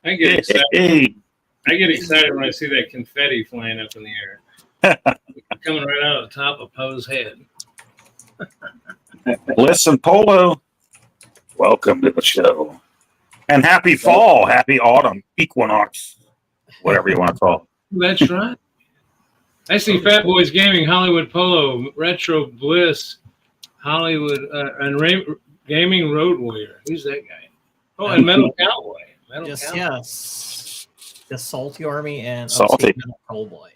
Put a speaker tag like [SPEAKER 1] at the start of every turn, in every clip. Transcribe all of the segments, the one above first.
[SPEAKER 1] I get excited. I get excited when I see that confetti flying up in the air, coming right out of the top of Poe's head.
[SPEAKER 2] Bliss and Polo, welcome to the show. And happy fall, happy autumn, equinox, whatever you want to call it.
[SPEAKER 1] That's right. I see Fat Boys Gaming, Hollywood Polo, Retro Bliss, Hollywood, and Gaming Road Warrior. Who's that guy? Oh, and Metal Cowboy.
[SPEAKER 3] Yes. The Salty Army and
[SPEAKER 2] Salty
[SPEAKER 3] Metal Cowboy.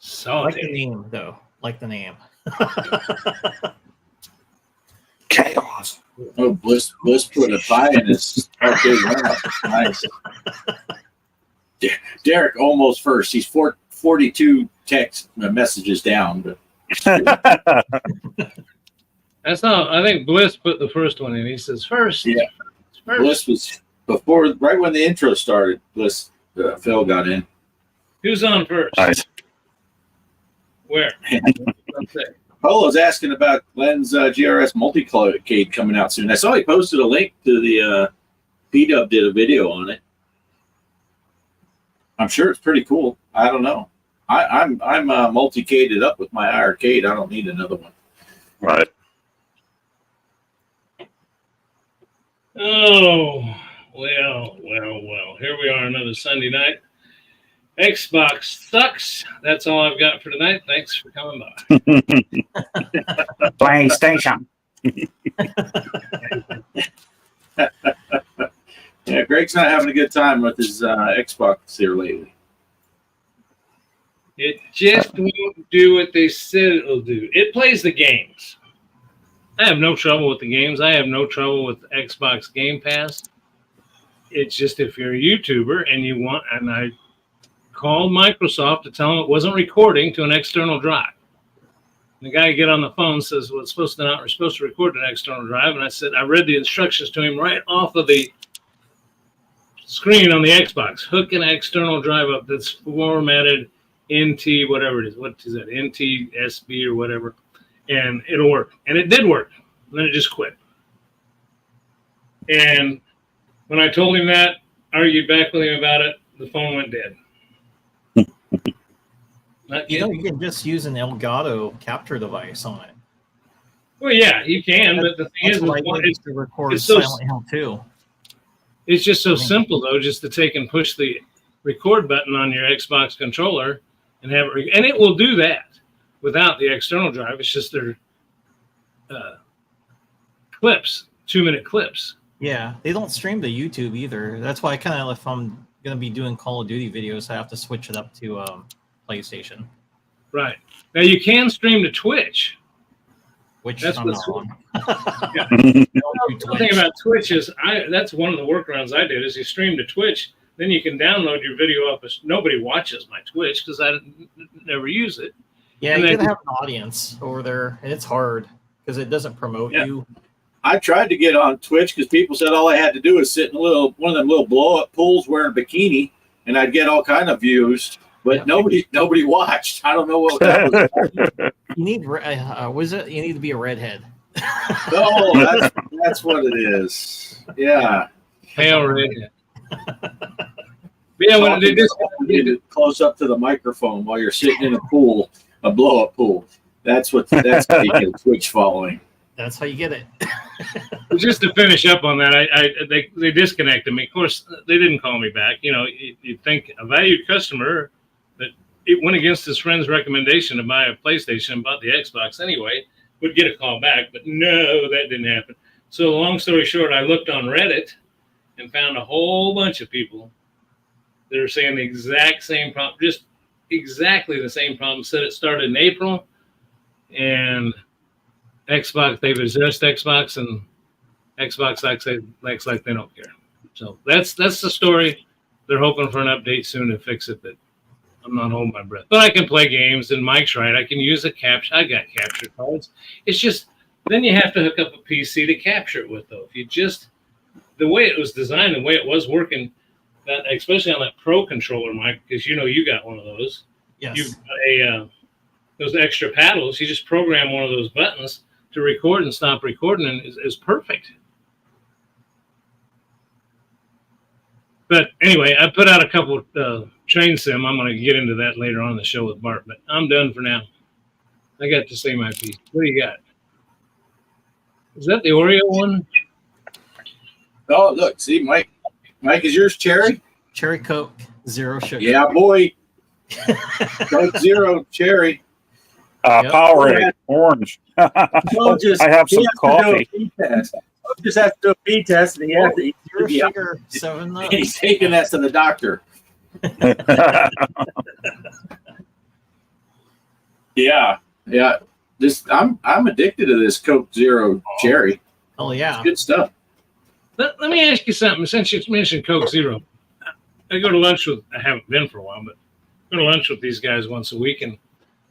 [SPEAKER 1] Salty.
[SPEAKER 3] Like the name, though. Like the name.
[SPEAKER 2] Chaos.
[SPEAKER 4] Oh, Bliss put a pie in his arcade lineup. Nice. Derek almost first. He's 42 text messages down. But
[SPEAKER 1] that's not. I think Bliss put the first one in. He says first.
[SPEAKER 4] Yeah.
[SPEAKER 1] First.
[SPEAKER 4] Bliss was before, right when the intro started. Bliss, Phil got in.
[SPEAKER 1] Who's on first?
[SPEAKER 2] Nice.
[SPEAKER 1] Where?
[SPEAKER 4] Polo's asking about Glenn's GRS multi-cade coming out soon. I saw he posted a link to the P-Dub did a video on it. I'm sure it's pretty cool. I don't know. I'm multi-caded up with my arcade. I don't need another one.
[SPEAKER 2] Right.
[SPEAKER 1] Oh, well. Here we are another Sunday night. Xbox sucks. That's all I've got for tonight. Thanks for coming by.
[SPEAKER 2] PlayStation.
[SPEAKER 4] Yeah, Greg's not having a good time with his Xbox here lately.
[SPEAKER 1] It just won't do what they said it'll do. It plays the games. I have no trouble with the games. I have no trouble with Xbox Game Pass. It's just if you're a YouTuber and you want, and I called Microsoft to tell them it wasn't recording to an external drive. And the guy get on the phone says, well, we're supposed to record an external drive. And I said, I read the instructions to him right off of the screen on the Xbox. Hook an external drive up that's formatted NT, whatever it is. What is that? NTSB or whatever. And it'll work. And it did work. And then it just quit. And when I told him that, argued back with him about it, the phone went dead.
[SPEAKER 3] You can just use an Elgato capture device on it.
[SPEAKER 1] Well, yeah, you can, but the thing is,
[SPEAKER 3] it's to record Silent Hill 2.
[SPEAKER 1] It's just so simple, though, just to take and push the record button on your Xbox controller and have it, and it will do that without the external drive. It's just their clips, 2-minute clips.
[SPEAKER 3] Yeah, they don't stream to YouTube either. That's why if I'm going to be doing Call of Duty videos, I have to switch it up to PlayStation.
[SPEAKER 1] Right. Now you can stream to Twitch.
[SPEAKER 3] Which
[SPEAKER 1] that's
[SPEAKER 3] I'm not on.
[SPEAKER 1] Yeah. The thing about Twitch is that's one of the workarounds I did is you stream to Twitch, then you can download your video off. Nobody watches my Twitch because I never use it.
[SPEAKER 3] Yeah, you gotta have an audience over there, and it's hard because it doesn't promote you.
[SPEAKER 4] I tried to get on Twitch because people said all I had to do is sit in one of them little blow-up pools wearing a bikini, and I'd get all kind of views. But nobody watched. I don't know what that was.
[SPEAKER 3] You need you need to be a redhead.
[SPEAKER 4] No, that's what it is. Yeah.
[SPEAKER 1] Pale redhead. Yeah, when they just
[SPEAKER 4] need to close up to the microphone while you're sitting in a pool, a blow-up pool. That's how you get a Twitch following.
[SPEAKER 3] That's how you get it.
[SPEAKER 1] Just to finish up on that, they disconnected me. Of course, they didn't call me back. You know, you'd think a valued customer that it went against his friend's recommendation to buy a PlayStation and bought the Xbox anyway would get a call back. But no, that didn't happen. So long story short, I looked on Reddit and found a whole bunch of people that are saying the exact same problem, just exactly the same problem. Said it started in April, and Xbox, they've addressed Xbox, and Xbox acts like they don't care. So that's the story. They're hoping for an update soon to fix it, but I'm not holding my breath. But I can play games, and Mike's right. I can use a capture. I got capture cards. It's just then you have to hook up a PC to capture it with, though. If you just the way it was designed, the way it was working, that especially on that Pro controller, Mike, because you got one of those.
[SPEAKER 3] Yes.
[SPEAKER 1] You've got those extra paddles. You just program one of those buttons to record and stop recording, and is perfect. But anyway, I put out a couple train sim. I'm going to get into that later on in the show with Bart, but I'm done for now. I got to say my piece. What do you got? Is that the Oreo one?
[SPEAKER 4] Oh, look, see, Mike, is yours cherry?
[SPEAKER 3] Cherry Coke, zero sugar.
[SPEAKER 4] Yeah, boy. Coke Zero cherry.
[SPEAKER 3] Yep.
[SPEAKER 2] Powerade, orange.
[SPEAKER 4] Well, just,
[SPEAKER 2] I have some coffee.
[SPEAKER 4] Just have to do a pee test, and he has to eat
[SPEAKER 3] Zero sugar, 7 Up.
[SPEAKER 4] He's taking that to the doctor. Yeah. I'm addicted to this Coke Zero cherry.
[SPEAKER 3] Oh yeah.
[SPEAKER 4] It's good stuff.
[SPEAKER 1] Let me ask you something. Since you mentioned Coke Zero, I go to lunch with. I haven't been for a while, but I go to lunch with these guys once a week, and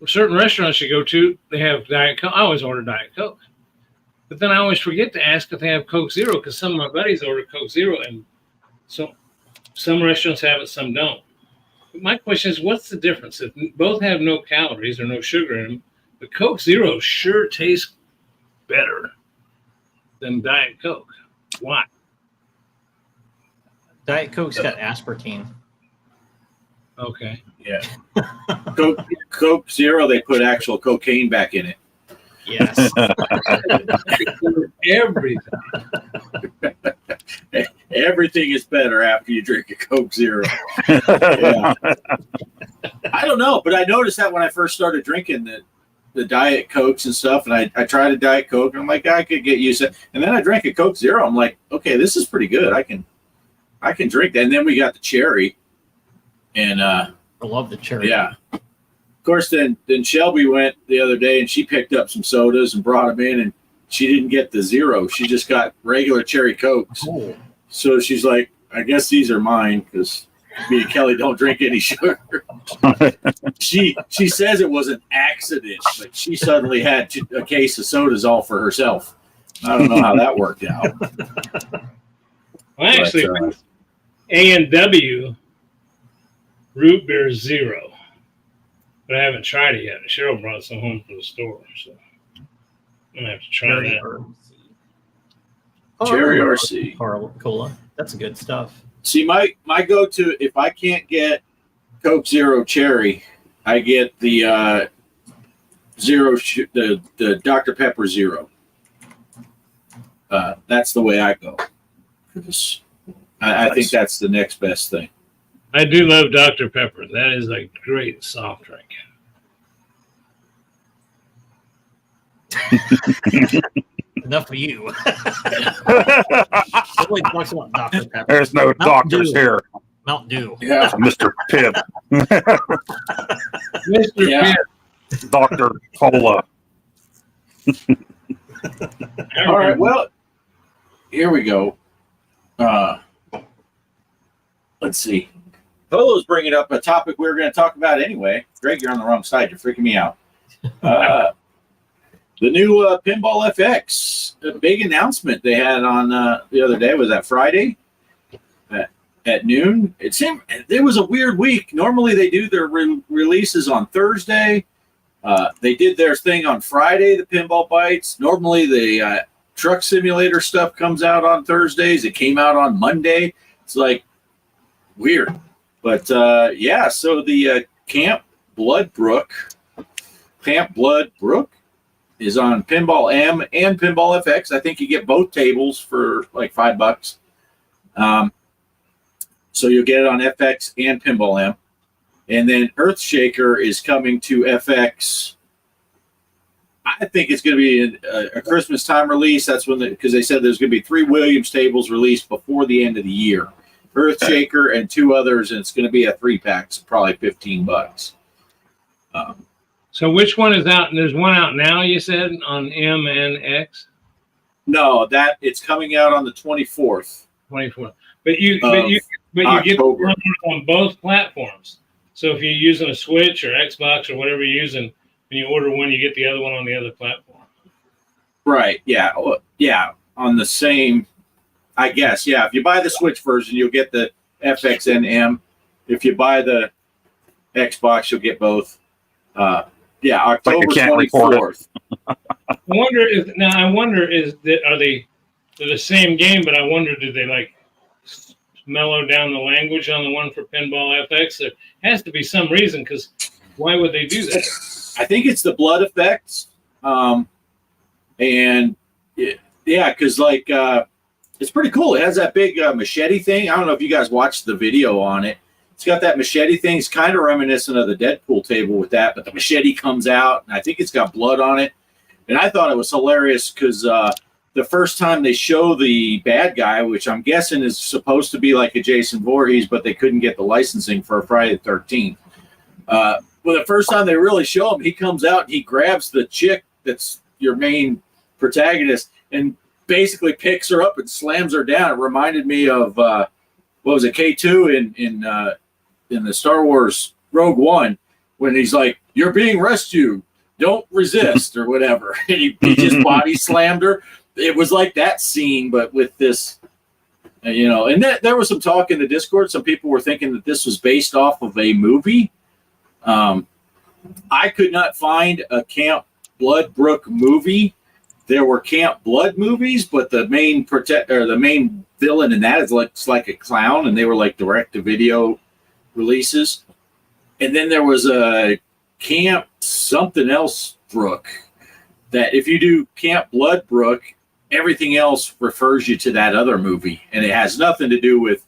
[SPEAKER 1] certain restaurants you go to, they have Diet Coke. I always order Diet Coke, but then I always forget to ask if they have Coke Zero because some of my buddies order Coke Zero, and so some restaurants have it, some don't. But my question is, what's the difference? If both have no calories or no sugar in them, but Coke Zero sure tastes better than Diet Coke. Why?
[SPEAKER 3] Diet Coke's got aspartame.
[SPEAKER 1] Okay.
[SPEAKER 4] Yeah. Coke Zero, they put actual cocaine back in it.
[SPEAKER 3] Yes.
[SPEAKER 1] Everything.
[SPEAKER 4] Everything is better after you drink a Coke Zero. Yeah. I don't know, but I noticed that when I first started drinking the Diet Cokes and stuff, and I tried a Diet Coke, and I'm like, I could get used to it. And then I drank a Coke Zero. I'm like, okay, this is pretty good. I can drink that. And then we got the cherry. And
[SPEAKER 3] I love the cherry.
[SPEAKER 4] yeah. Of course, then Shelby went the other day, and she picked up some sodas and brought them in, and she didn't get the Zero. She just got regular cherry Cokes.
[SPEAKER 3] Oh.
[SPEAKER 4] So she's like, I guess these are mine because me and Kelly don't drink any sugar. She says it was an accident, but she suddenly had a case of sodas all for herself. I don't know how that worked out.
[SPEAKER 1] Well, actually, A&W root beer zero, but I haven't tried it yet. Cheryl brought some home from the store, so I'm gonna have to try
[SPEAKER 3] Cherry
[SPEAKER 1] that.
[SPEAKER 3] RC.
[SPEAKER 4] Cherry RC.
[SPEAKER 3] Cola. That's good stuff.
[SPEAKER 4] See, my go-to, if I can't get Coke Zero Cherry, I get the the Dr. Pepper Zero. That's the way I go. I think that's the next best thing.
[SPEAKER 1] I do love Dr. Pepper. That is a great soft drink.
[SPEAKER 3] Enough of you. Nobody talks about Dr. Pepper.
[SPEAKER 2] There's no doctors here.
[SPEAKER 3] Mountain Dew.
[SPEAKER 4] Yeah.
[SPEAKER 2] Mr. Pibb.
[SPEAKER 1] Mr.
[SPEAKER 4] Yeah.
[SPEAKER 1] Pibb.
[SPEAKER 2] Dr. Cola.
[SPEAKER 4] All right. Well, here we go. Let's see. Polo's bringing up a topic we were going to talk about anyway. Greg, you're on the wrong side. You're freaking me out. The new Pinball FX, a big announcement they had on the other day. Was that Friday at noon? It seemed it was a weird week. Normally they do their releases on Thursday. They did their thing on Friday, the Pinball Bites. Normally the truck simulator stuff comes out on Thursdays. It came out on Monday. It's like weird. But yeah, so the Camp Bloodbrook is on Pinball M and Pinball FX. I think you get both tables for like $5. So you'll get it on FX and Pinball M. And then Earthshaker is coming to FX. I think it's going to be a Christmas time release. That's when, because they said there's going to be 3 Williams tables released before the end of the year. Earthshaker and 2 others, and it's going to be a 3-pack, so probably $15.
[SPEAKER 1] So which one is out? And there's one out now, you said, on M and X?
[SPEAKER 4] No, that it's coming out on the 24th.
[SPEAKER 1] 24th. But you get
[SPEAKER 4] October.
[SPEAKER 1] one on both platforms. So if you're using a Switch or Xbox or whatever you're using, when you order one, you get the other one on the other platform.
[SPEAKER 4] Right. Yeah. Yeah. On the same, I guess. Yeah. If you buy the Switch version, you'll get the FX and M. If you buy the Xbox, you'll get both. Yeah, October 24th.
[SPEAKER 1] I wonder is that they're the same game, but I wonder did they like mellow down the language on the one for Pinball FX. There has to be some reason, because why would they do that?
[SPEAKER 4] I think it's the blood effects. And yeah, because like it's pretty cool. It has that big machete thing. I don't know if you guys watched the video on it. It's got that machete thing. It's kind of reminiscent of the Deadpool table with that, but the machete comes out, and I think it's got blood on it. And I thought it was hilarious because the first time they show the bad guy, which I'm guessing is supposed to be like a Jason Voorhees, but they couldn't get the licensing for Friday the 13th. Well, the first time they really show him, he comes out and he grabs the chick that's your main protagonist and basically picks her up and slams her down. It reminded me of what was it, K2 in the Star Wars Rogue One, when he's like, "You're being rescued, don't resist," or whatever. And he just body slammed her. It was like that scene, but with this, and there was some talk in the Discord. Some people were thinking that this was based off of a movie. I could not find a Camp Bloodbrook movie. There were Camp Blood movies, but the main villain in that looks like a clown, and they were like direct-to-video releases. And then there was a Camp something else Brook, that if you do Camp Bloodbrook, everything else refers you to that other movie, and it has nothing to do with,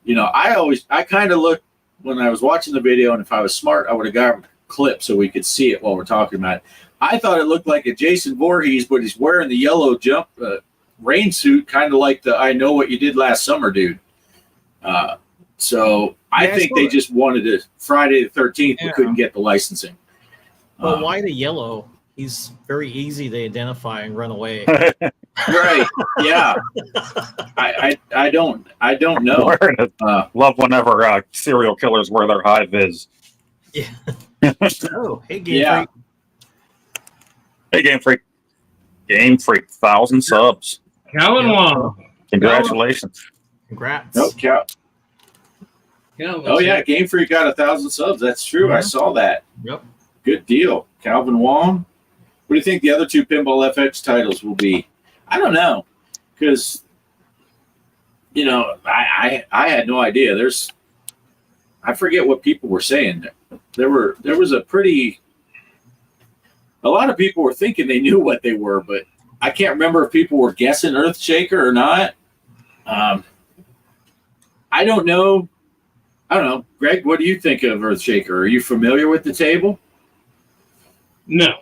[SPEAKER 4] I kind of looked when I was watching the video, and if I was smart, I would have got a clip so we could see it while we're talking about it. I thought it looked like a Jason Voorhees, but he's wearing the yellow rain suit, kind of like the "I Know What You Did Last Summer" dude. So I think they just wanted it Friday the 13th, but couldn't get the licensing.
[SPEAKER 3] Well, why the yellow? He's very easy to identify and run away.
[SPEAKER 4] Right? Yeah. I don't know.
[SPEAKER 2] Love whenever serial killers wear their high vis.
[SPEAKER 3] Yeah. Oh, hey, Game Freak.
[SPEAKER 2] Hey, Game Freak. Game Freak, 1,000 subs.
[SPEAKER 1] Calvin Wong.
[SPEAKER 2] Congratulations.
[SPEAKER 3] Congrats.
[SPEAKER 4] Oh, yeah, Game Freak got 1,000 subs. That's true. I saw that.
[SPEAKER 3] Yep.
[SPEAKER 4] Good deal. Calvin Wong. What do you think the other two Pinball FX titles will be? I don't know, because I had no idea. I forget what people were saying. There was a lot of people were thinking they knew what they were, but I can't remember if people were guessing Earthshaker or not. I don't know. Greg, what do you think of Earthshaker? Are you familiar with the table?
[SPEAKER 1] No,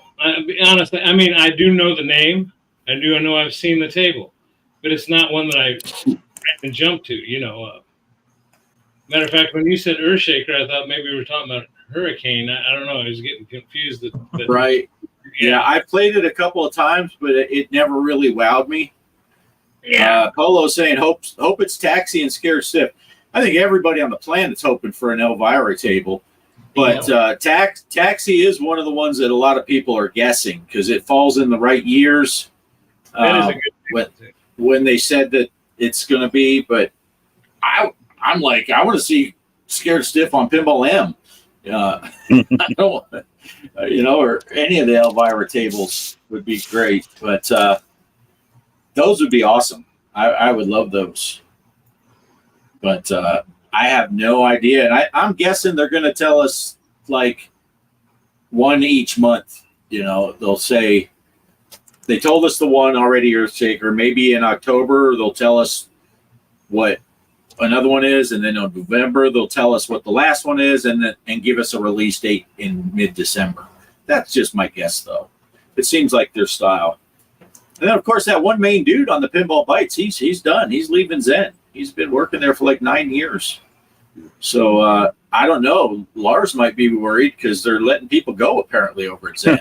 [SPEAKER 1] honestly, I mean, I do know the name. I do know I've seen the table, but it's not one that I can jump to. Matter of fact, when you said Earthshaker, I thought maybe we were talking about Hurricane. I don't know. I was getting confused.
[SPEAKER 4] Right. Yeah, I played it a couple of times, but it never really wowed me. Yeah. Polo saying, hope it's Taxi and Scared Stiff. I think everybody on the planet's hoping for an Elvira table. But Taxi is one of the ones that a lot of people are guessing because it falls in the right years.
[SPEAKER 1] That is a good
[SPEAKER 4] when they said that it's going to be. But I'm like, I want to see Scared Stiff on Pinball M. I don't, or any of the Elvira tables would be great. But those would be awesome. I would love those. But I have no idea. And I'm guessing they're going to tell us like one each month. They'll say, they told us the one already, Earthshaker. Maybe in October, they'll tell us what another one is. And then in November, they'll tell us what the last one is and give us a release date in mid-December. That's just my guess, though. It seems like their style. And then, of course, that one main dude on the Pinball Bites, he's done. He's leaving Zen. He's been working there for like 9 years. So I don't know. Lars might be worried because they're letting people go apparently over at Zen.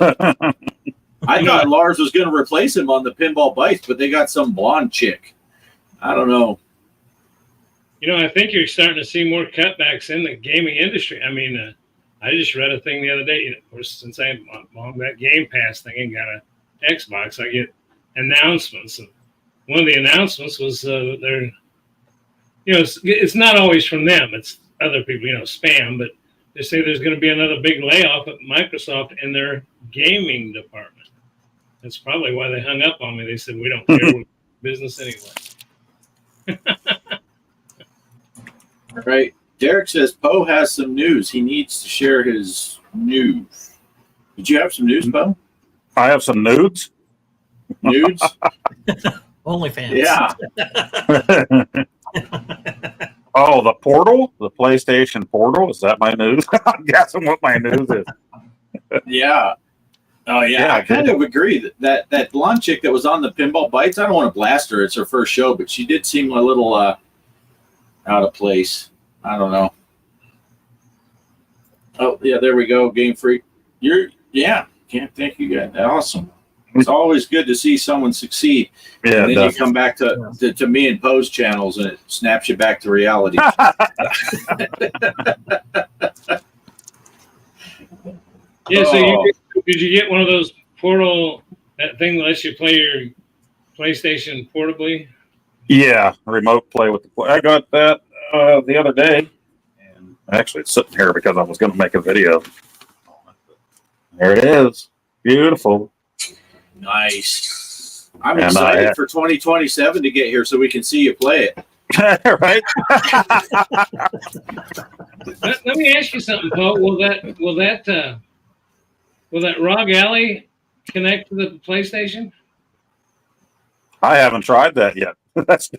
[SPEAKER 4] I thought Lars was going to replace him on the Pinball Bites, but they got some blonde chick. I don't know.
[SPEAKER 1] I think you're starting to see more cutbacks in the gaming industry. I mean, I just read a thing the other day. Of course, since I'm on that Game Pass thing and got an Xbox, I get announcements. And one of the announcements was they're it's not always from them. It's other people, spam, but they say there's going to be another big layoff at Microsoft in their gaming department. That's probably why they hung up on me. They said, we don't care. We're business anyway.
[SPEAKER 4] All right. Derek says Poe has some news. He needs to share his news. Did you have some news, Poe?
[SPEAKER 2] I have some nudes.
[SPEAKER 4] Nudes?
[SPEAKER 3] OnlyFans.
[SPEAKER 4] Yeah.
[SPEAKER 2] Oh, the Portal, the PlayStation Portal. Is that my news? I'm guessing what my news is.
[SPEAKER 4] Yeah. Oh yeah,
[SPEAKER 2] Yeah,
[SPEAKER 4] I kind of agree that blonde chick that was on the Pinball Bites. I don't want to blast her; it's her first show, but she did seem a little out of place. I don't know. Oh yeah, there we go, Game Freak. Can't thank you guys. Awesome. It's always good to see someone succeed.
[SPEAKER 2] Yeah,
[SPEAKER 4] And then you come back to me and Poe's channels, and it snaps you back to reality.
[SPEAKER 1] Yeah, so did you get one of those portal, that thing that lets you play your PlayStation portably?
[SPEAKER 2] Yeah, remote play with the play. I got that the other day, and actually it's sitting here because I was going to make a video. There it is, beautiful.
[SPEAKER 4] Nice. I'm excited for 2027 to get here so we can see you play it.
[SPEAKER 2] Right?
[SPEAKER 1] Let me ask you something, Paul. Will that ROG Alley connect to the PlayStation?
[SPEAKER 2] I haven't tried that yet. That's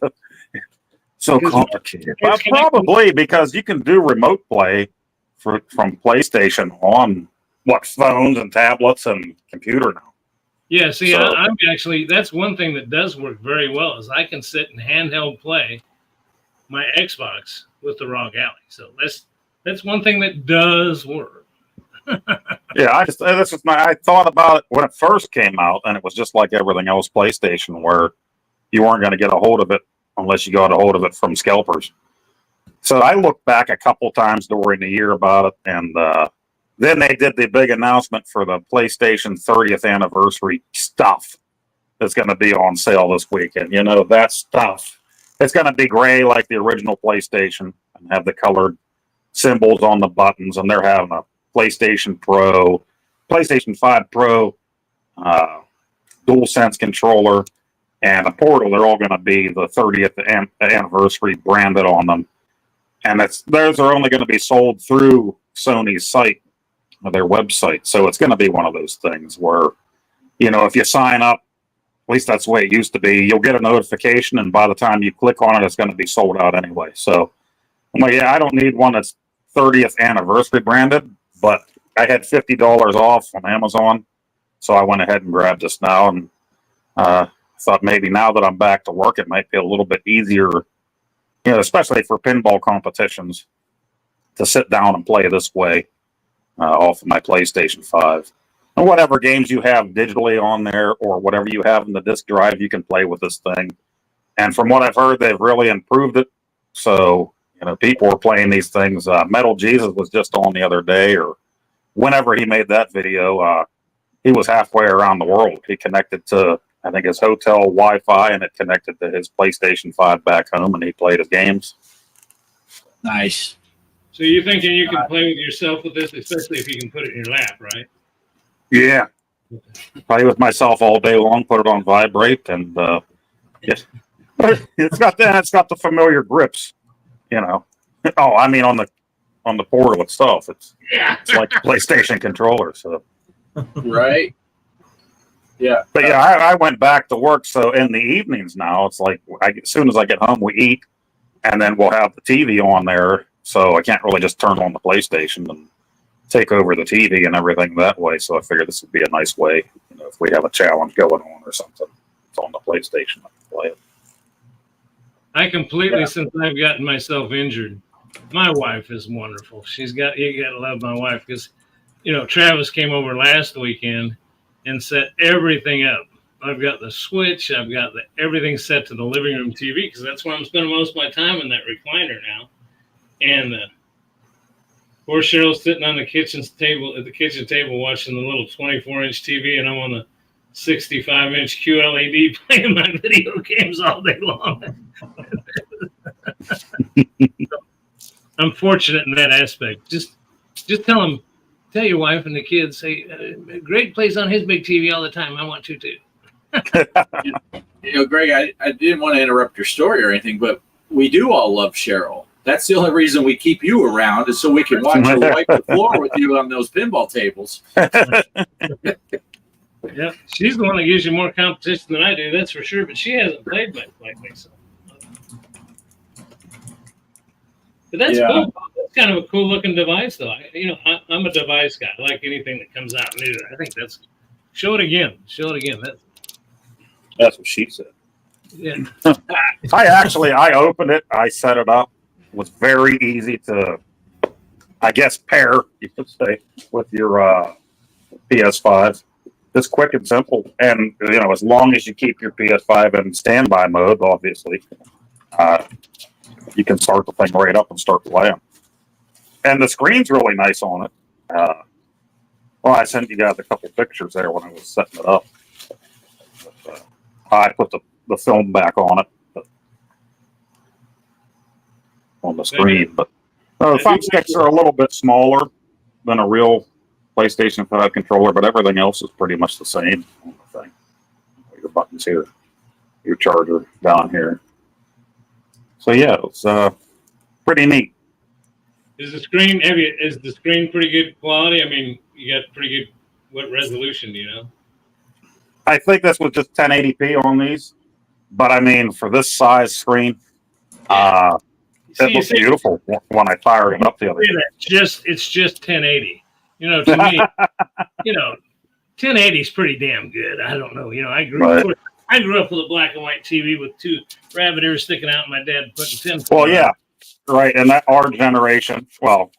[SPEAKER 2] so complicated. Probably because you can do remote play from PlayStation on phones and tablets and computer now.
[SPEAKER 1] Yeah, see,
[SPEAKER 2] So,
[SPEAKER 1] I'm actually, that's one thing that does work very well is I can sit and handheld play my Xbox with the ROG Alley. So that's one thing that does work.
[SPEAKER 2] yeah, I thought about it when it first came out, and it was just like everything else PlayStation, where you weren't going to get a hold of it unless you got a hold of it from scalpers. So I looked back a couple times during the year about it, and then they did the big announcement for the PlayStation 30th anniversary stuff that's going to be on sale this weekend. You know, that stuff. It's going to be gray like the original PlayStation and have the colored symbols on the buttons, and they're having a PlayStation 5 Pro, DualSense controller, and a Portal. They're all going to be the 30th anniversary branded on them. And those are only going to be sold through Sony's site, or their website. So it's going to be one of those things where, you know, if you sign up, at least that's the way it used to be, you'll get a notification, and by the time you click on it, it's going to be sold out anyway. So I'm like, yeah, I don't need one that's 30th anniversary branded, but I had $50 off on Amazon, so I went ahead and grabbed this now, and thought maybe now that I'm back to work, it might be a little bit easier, you know, especially for pinball competitions, to sit down and play this way off of my PlayStation 5. And whatever games you have digitally on there, or whatever you have in the disk drive, you can play with this thing. And from what I've heard, they've really improved it. So, you know, people are playing these things. Metal Jesus was just on the other day, or whenever he made that video, he was halfway around the world. He connected to, I think, his hotel Wi-Fi, and it connected to his PlayStation 5 back home, and he played his games.
[SPEAKER 4] Nice.
[SPEAKER 1] So you're thinking you can play with yourself with this, especially if you can put it in your lap, right?
[SPEAKER 2] Yeah. Play with myself all day long, put it on vibrate, and it's got the familiar grips, you know. Oh, I mean on the Portal itself. It's like a PlayStation controller, so
[SPEAKER 4] Right. Yeah.
[SPEAKER 2] But yeah, I went back to work, so in the evenings now, it's like as soon as I get home, we eat, and then we'll have the TV on there, so I can't really just turn on the PlayStation and take over the TV and everything that way. So I figured this would be a nice way, you know, if we have a challenge going on or something, it's on the PlayStation, I can play it.
[SPEAKER 1] I completely, since I've gotten myself injured, my wife is wonderful. You got to love my wife, because, you know, Travis came over last weekend and set everything up. I've got the switch. I've got everything set to the living room TV, because that's where I'm spending most of my time, in that recliner now. And poor Cheryl's sitting on the kitchen table watching the little 24-inch TV, and I'm on the 65-inch QLED playing my video games all day long. I'm fortunate in that aspect. Just tell your wife and the kids, say, Greg plays on his big TV all the time. I want to too.
[SPEAKER 4] You know, Greg, I didn't want to interrupt your story or anything, but we do all love Cheryl. That's the only reason we keep you around is so we can watch you wipe the floor with you on those pinball tables.
[SPEAKER 1] Yeah, she's the one that gives you more competition than I do. That's for sure. But she hasn't played much like me, so. But that's cool. That's kind of a cool looking device, though. I'm a device guy. I like anything that comes out new. I think that's. Show it again. Show it again.
[SPEAKER 2] That's what she said.
[SPEAKER 1] Yeah.
[SPEAKER 2] I opened it. I set it up. It was very easy to, I guess, pair, you could say, with your PS5. Just quick and simple. And, as long as you keep your PS5 in standby mode, obviously, you can start the thing right up and start playing. And the screen's really nice on it. I sent you guys a couple pictures there when I was setting it up. But, I put the film back on it on the screen. But the thumbsticks are a little bit smaller than a real PlayStation 5 controller, but everything else is pretty much the same on the thing. Your buttons here, your charger down here. So yeah, it's pretty neat.
[SPEAKER 1] Is the screen pretty good quality? I mean, you got pretty good. What resolution do you know?
[SPEAKER 2] I think this was just 1080p on these, but I mean, for this size screen, it looks beautiful when I fired it up the other day.
[SPEAKER 1] It's just 1080. To me, 1080 is pretty damn good. I don't know. I grew up with a black and white TV with two rabbit ears sticking out, and my dad putting 10.
[SPEAKER 2] Well, yeah, right. And that our generation, well,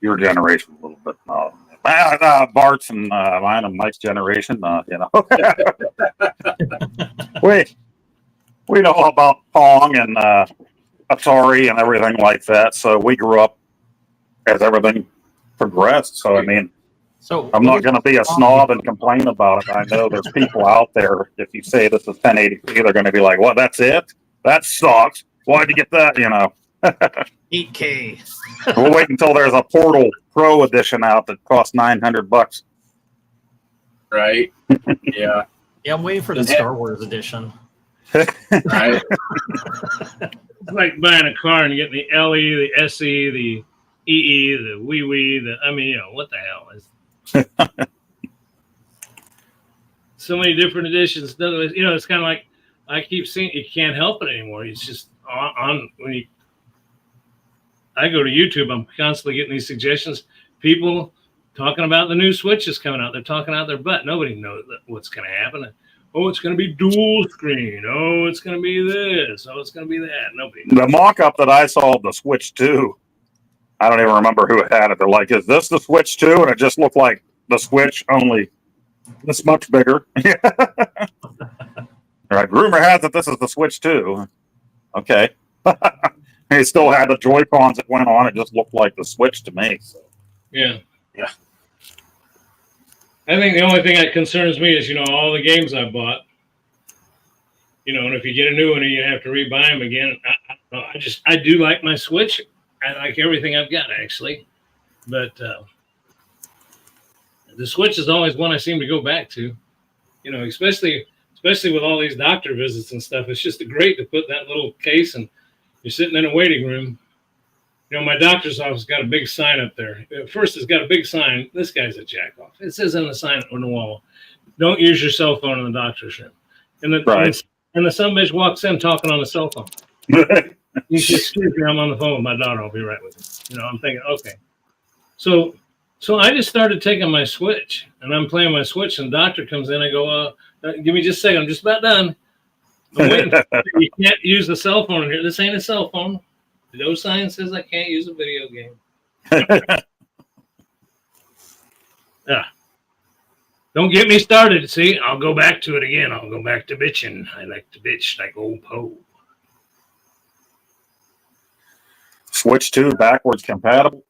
[SPEAKER 2] your generation a little bit. Bart's and mine and Mike's generation, we know about Pong and Atari and everything like that. So we grew up as everything progressed. So I mean, I'm not going to be a snob and complain about it. I know there's people out there. If you say this is 1080p, they're going to be like, "Well, that's it. That sucks. Why'd you get that?"
[SPEAKER 3] 8K.
[SPEAKER 2] We'll wait until there's a Portal Pro edition out that costs $900.
[SPEAKER 4] Right. Yeah.
[SPEAKER 3] Yeah, I'm waiting for the Star Wars edition.
[SPEAKER 4] Right.
[SPEAKER 1] It's like buying a car and getting the LE, the SE, the EE, the Wee. What the hell is? So many different editions. It's kind of like I keep seeing. You can't help it anymore. It's just on when you. I go to YouTube. I'm constantly getting these suggestions. People talking about the new Switches coming out. They're talking out their butt. Nobody knows what's going to happen. Oh, it's going to be dual screen. Oh, it's going to be this. Oh, it's going to be that. Nobody knows.
[SPEAKER 2] The mock-up that I saw of the Switch 2, I don't even remember who had it. They're like, "Is this the Switch 2?" And it just looked like the Switch, only this much bigger. Right. Rumor has it this is the Switch 2. Okay. He still had the Joy-Cons that went on. It just looked like the Switch to me. So.
[SPEAKER 1] Yeah. I think the only thing that concerns me is, all the games I bought. And if you get a new one and you have to rebuy them again, I do like my Switch. I like everything I've got, actually. But the Switch is always one I seem to go back to. Especially with all these doctor visits and stuff. It's just great to put that little case and you're sitting in a waiting room. My doctor's office got a big sign up there. First, it's got a big sign. This guy's a jack-off. It says on the sign on the wall, "Don't use your cell phone in the doctor's room." And the sumbitch walks in talking on the cell phone. You should excuse me. I'm on the phone with my daughter. I'll be right with you. I'm thinking, okay. So I just started taking my Switch, and I'm playing my Switch, and the doctor comes in. I go, give me just a second. I'm just about done. I'm waiting. You can't use the cell phone in here. This ain't a cell phone. No sign says I can't use a video game. Don't get me started. See, I'll go back to it again. I'll go back to bitching. I like to bitch like old Poe.
[SPEAKER 2] Switch 2 backwards compatible?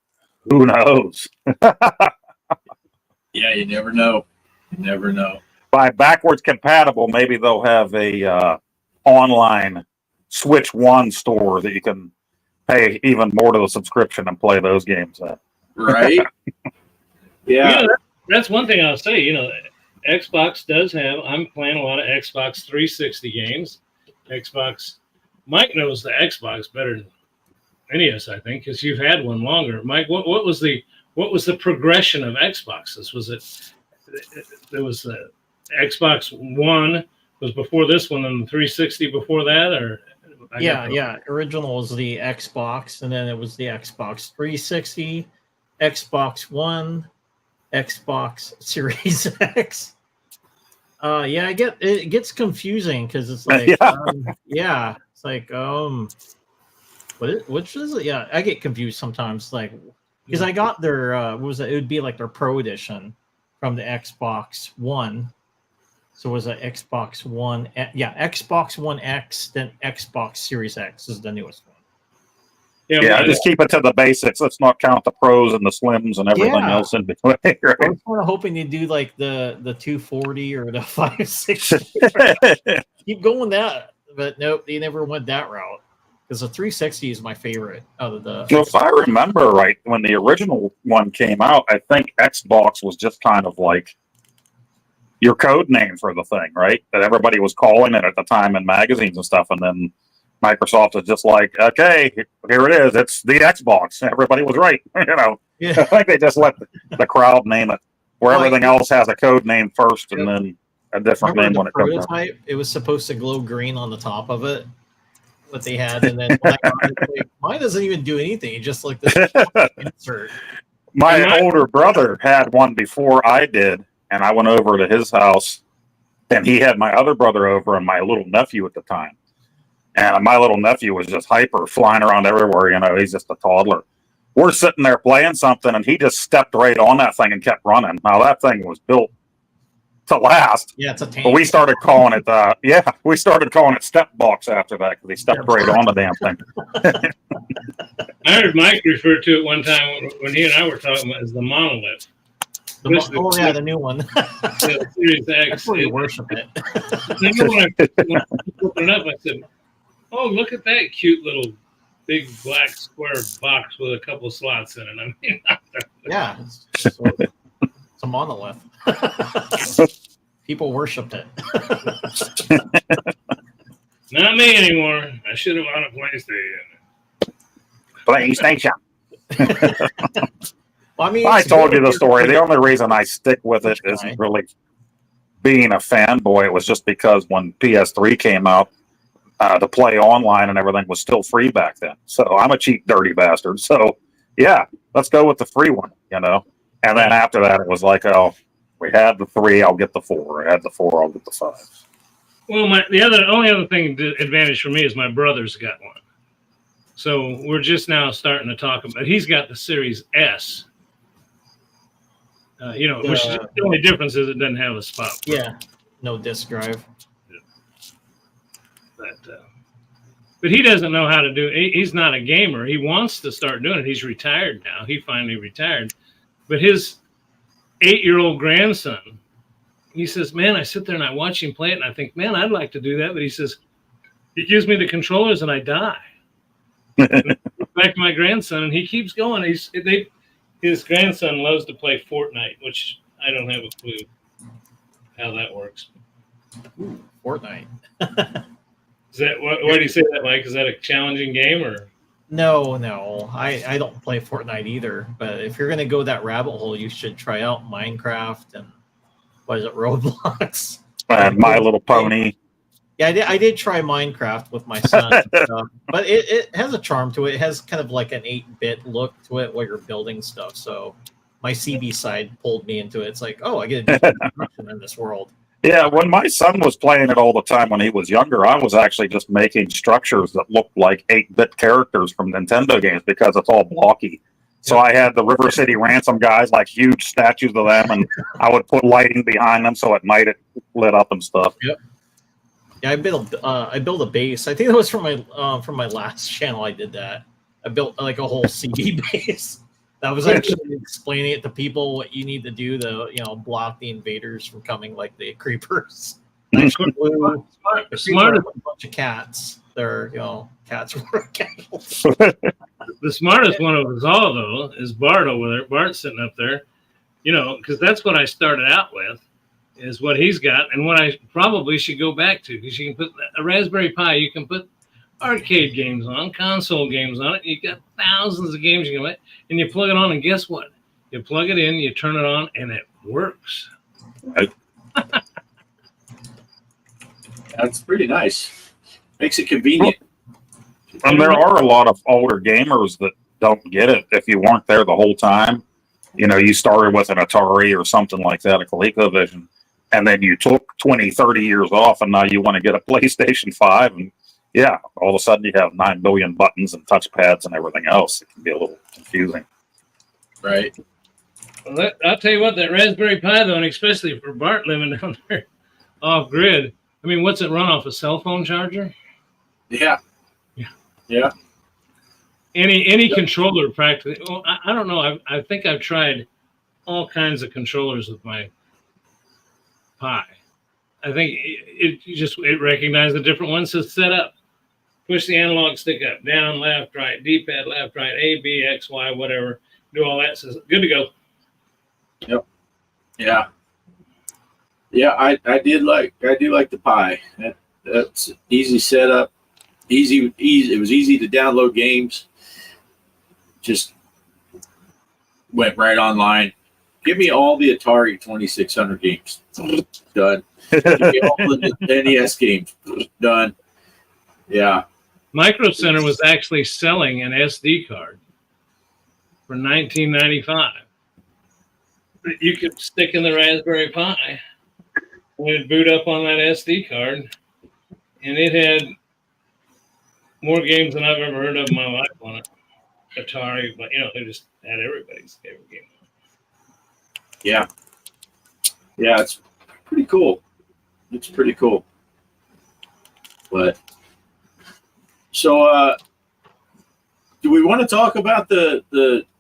[SPEAKER 2] Who knows?
[SPEAKER 4] Yeah, you never know. You never know.
[SPEAKER 2] By backwards compatible, maybe they'll have a online Switch 1 store that you can pay even more to the subscription and play those games at.
[SPEAKER 4] Right? Yeah.
[SPEAKER 1] That's one thing I'll say. Xbox does have. I'm playing a lot of Xbox 360 games. Mike knows the Xbox better NES, I think, because you've had one longer. Mike, what was the progression of Xboxes? Was it there was the Xbox One was before this one, and the 360 before that, or
[SPEAKER 3] Yeah. Original was the Xbox, and then it was the Xbox 360, Xbox One, Xbox Series X. Yeah, it gets confusing because it's like, it's like, which is it? Yeah, I get confused sometimes, like, because I got their, what was it? It would be like their Pro Edition from the Xbox One. So it was an Xbox One, Xbox One X, then Xbox Series X is the newest one.
[SPEAKER 2] Yeah, just keep it to the basics. Let's not count the pros and the slims and everything else in between. Right?
[SPEAKER 3] I was kind of hoping to do like the 240 or the 560. Keep going that, but nope, they never went that route. Because the 360 is my favorite out of the.
[SPEAKER 2] Well, if I remember right, when the original one came out, I think Xbox was just kind of like your code name for the thing, right? That everybody was calling it at the time in magazines and stuff, and then Microsoft was just like, okay, here it is. It's the Xbox. Everybody was right.
[SPEAKER 3] Yeah.
[SPEAKER 2] I think they just let the crowd name it, where everything else has a code name first and then a different name when it comes out.
[SPEAKER 3] It was supposed to glow green on the top of it, what they had, and then when I got it, like, mine doesn't even do anything. It just like this insert.
[SPEAKER 2] My older brother had one before I did, and I went over to his house, and he had my other brother over and my little nephew at the time. And my little nephew was just hyper, flying around everywhere. He's just a toddler. We're sitting there playing something, and he just stepped right on that thing and kept running. Now, that thing was built to last.
[SPEAKER 3] Yeah, it's a tank.
[SPEAKER 2] But we started calling it Step Box after that because he stepped right on the damn thing.
[SPEAKER 1] I heard Mike refer to it one time when he and I were talking about as the monolith.
[SPEAKER 3] The new one.
[SPEAKER 1] The Series X.
[SPEAKER 3] That's where you worship it.
[SPEAKER 1] When I opened it up, I said, "Oh, look at that cute little big black square box with a couple of slots in it." I mean,
[SPEAKER 3] yeah, it's a monolith. People worshipped it.
[SPEAKER 1] Not me anymore. I should have bought a PlayStation.
[SPEAKER 3] Well, I mean,
[SPEAKER 2] I told you the story. The only reason I stick with it isn't really being a fanboy. It was just because when PS3 came out, to play online and everything was still free back then. So I'm a cheap, dirty bastard. So yeah, let's go with the free one, And then after that, it was like, oh, we had the 3, I'll get the 4. I had the 4, I'll get the 5.
[SPEAKER 1] Well, only other thing advantage for me is my brother's got one. So we're just now starting to talk about. He's got the Series S. Which the only difference is it doesn't have a spot.
[SPEAKER 3] Yeah, no disk drive.
[SPEAKER 1] But he doesn't know how to do it. He's not a gamer. He wants to start doing it. He's retired now. He finally retired. But his 8-year-old grandson, he says, man, I sit there and I watch him play it and I think, man, I'd like to do that. But he says, he gives me the controllers and I die. Back to my grandson, and he keeps going. His grandson loves to play Fortnite, which I don't have a clue how that works.
[SPEAKER 3] Ooh, Fortnite.
[SPEAKER 1] Is that why do you say that, Mike? Is that a challenging game or?
[SPEAKER 3] No. I don't play Fortnite either. But if you're gonna go that rabbit hole, you should try out Minecraft and Roblox.
[SPEAKER 2] And My Little Pony.
[SPEAKER 3] Yeah, I did try Minecraft with my son, but it has a charm to it. It has kind of like an 8-bit look to it while you're building stuff. So my CB side pulled me into it. It's like, oh, I get to do construction in this world.
[SPEAKER 2] Yeah, when my son was playing it all the time when he was younger, I was actually just making structures that looked like 8-bit characters from Nintendo games because it's all blocky. So I had the River City Ransom guys, like huge statues of them, and I would put lighting behind them so at night it lit up and stuff.
[SPEAKER 3] Yep. Yeah, I built a base. I think that was from my last channel. I did that. I built like a whole CD base. That was actually explaining it to people what you need to do to block the invaders from coming, like the creepers. Smart a bunch of cats. They're cats were casuals.
[SPEAKER 1] The smartest one of us all though is Bart over there. Bart's sitting up there, because that's what I started out with. Is what he's got, and what I probably should go back to, because you can put a Raspberry Pi, you can put arcade games on, console games on it. You got thousands of games you can play, and you plug it on, and guess what? You plug it in, you turn it on, and it works.
[SPEAKER 2] Right.
[SPEAKER 4] That's pretty nice. Makes it convenient.
[SPEAKER 2] And there are a lot of older gamers that don't get it. If you weren't there the whole time, you started with an Atari or something like that, a ColecoVision, and then you took 20, 30 years off, and now you want to get a PlayStation 5, and yeah, all of a sudden you have 9 billion buttons and touchpads and everything else. It can be a little confusing.
[SPEAKER 4] Right.
[SPEAKER 1] Well, I'll tell you what, that Raspberry Pi, though, and especially for Bart living down there off grid, I mean, what's it run off, a cell phone charger?
[SPEAKER 4] Yeah.
[SPEAKER 1] Yeah.
[SPEAKER 4] Yeah.
[SPEAKER 1] Any controller practically. Well, I don't know. I think I've tried all kinds of controllers with my Pi. I think it recognizes the different ones to set up. Push the analog stick up, down, left, right, D-pad, left, right, A, B, X, Y, whatever. Do all that. Says good to go.
[SPEAKER 4] Yep. Yeah. Yeah, I do like the Pi. That's easy setup. Easy. It was easy to download games. Just went right online. Give me all the Atari 2600 games. Done. Give me all the NES games. Done. Yeah.
[SPEAKER 1] Micro Center was actually selling an SD card for $19.95. You could stick in the Raspberry Pi and it'd boot up on that SD card, and it had more games than I've ever heard of in my life on it. Atari, but they just had everybody's favorite game.
[SPEAKER 4] Yeah. Yeah, it's pretty cool. It's pretty cool. But so do we want to talk about the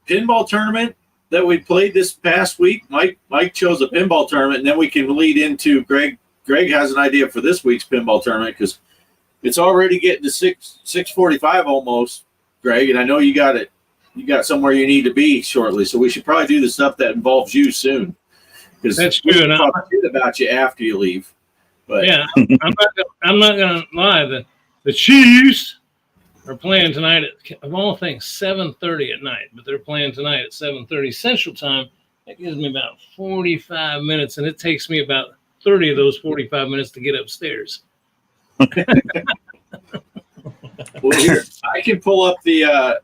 [SPEAKER 4] pinball tournament that we played this past week? Mike chose a pinball tournament, and then we can lead into Greg. Greg has an idea for this week's pinball tournament because it's already getting to 6:45 almost, Greg, and I know you got somewhere you need to be shortly, so we should probably do the stuff that involves you soon. Because
[SPEAKER 1] that's true.
[SPEAKER 4] We'll talk about you after you leave. But
[SPEAKER 1] yeah, I'm not gonna lie. The Chiefs are playing tonight at, of all things, 7:30 at night, but they're playing tonight at 7:30 Central Time. That gives me about 45 minutes, and it takes me about 30 of those 45 minutes to get upstairs.
[SPEAKER 4] Well, here, I can pull up the.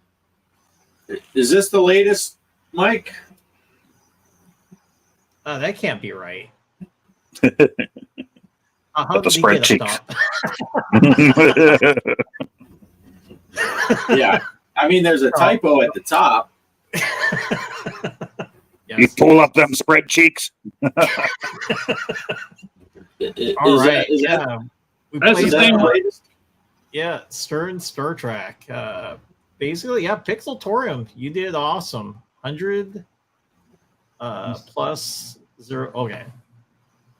[SPEAKER 4] Is this the latest, Mike?
[SPEAKER 3] That can't be right. How
[SPEAKER 2] But the
[SPEAKER 3] did he get
[SPEAKER 2] spreadsheet.
[SPEAKER 3] up
[SPEAKER 4] Yeah, I mean, there's a typo at the top.
[SPEAKER 3] Yes.
[SPEAKER 2] You pull up them spread cheeks.
[SPEAKER 3] All right. Yeah. We
[SPEAKER 1] That's
[SPEAKER 3] played
[SPEAKER 1] the same
[SPEAKER 4] latest?
[SPEAKER 3] Yeah, Stern Star Trek. Basically, yeah, Pixeltorium. You did awesome. 100 plus 0. Okay.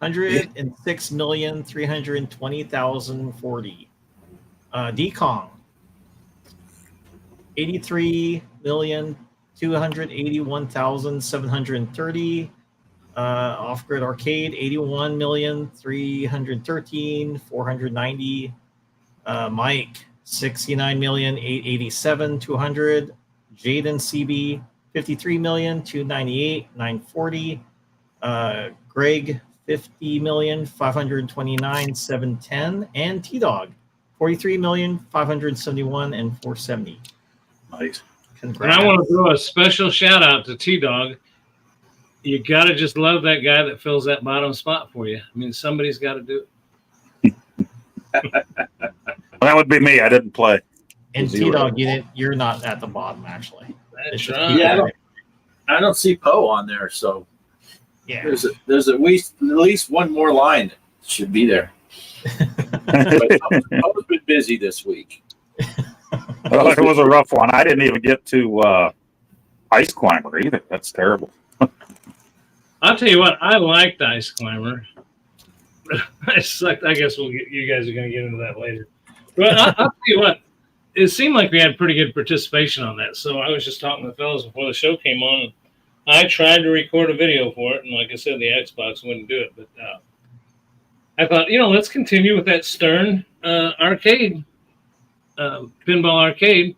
[SPEAKER 3] 106,320,040. Decong. 83,281,730. Off-Grid Arcade, 81,313,490. Mike, 69,887,200. Jaden CB, 53,298,940. Greg, 50,529,710. And T-Dog, 43,571,470.
[SPEAKER 2] Nice.
[SPEAKER 3] Congrats.
[SPEAKER 1] And I want to throw a special shout out to T-Dog. You got to just love that guy that fills that bottom spot for you. I mean, somebody's got to do it.
[SPEAKER 2] That would be me. I didn't play.
[SPEAKER 3] And T-Dog, you're not at the bottom, actually.
[SPEAKER 1] That's
[SPEAKER 3] right.
[SPEAKER 1] right.
[SPEAKER 4] Yeah, I don't see Poe on there, so
[SPEAKER 3] Yeah.
[SPEAKER 4] there's at least one more line that should be there. But Poe's been busy this week.
[SPEAKER 2] Well, it was a rough one. I didn't even get to Ice Climber either. That's terrible.
[SPEAKER 1] I'll tell you what, I liked Ice Climber. I sucked. I guess you guys are going to get into that later. But I'll tell you what, it seemed like we had pretty good participation on that. So I was just talking to the fellas before the show came on. And I tried to record a video for it, and like I said, the Xbox wouldn't do it. But I thought, let's continue with that Stern arcade Pinball Arcade,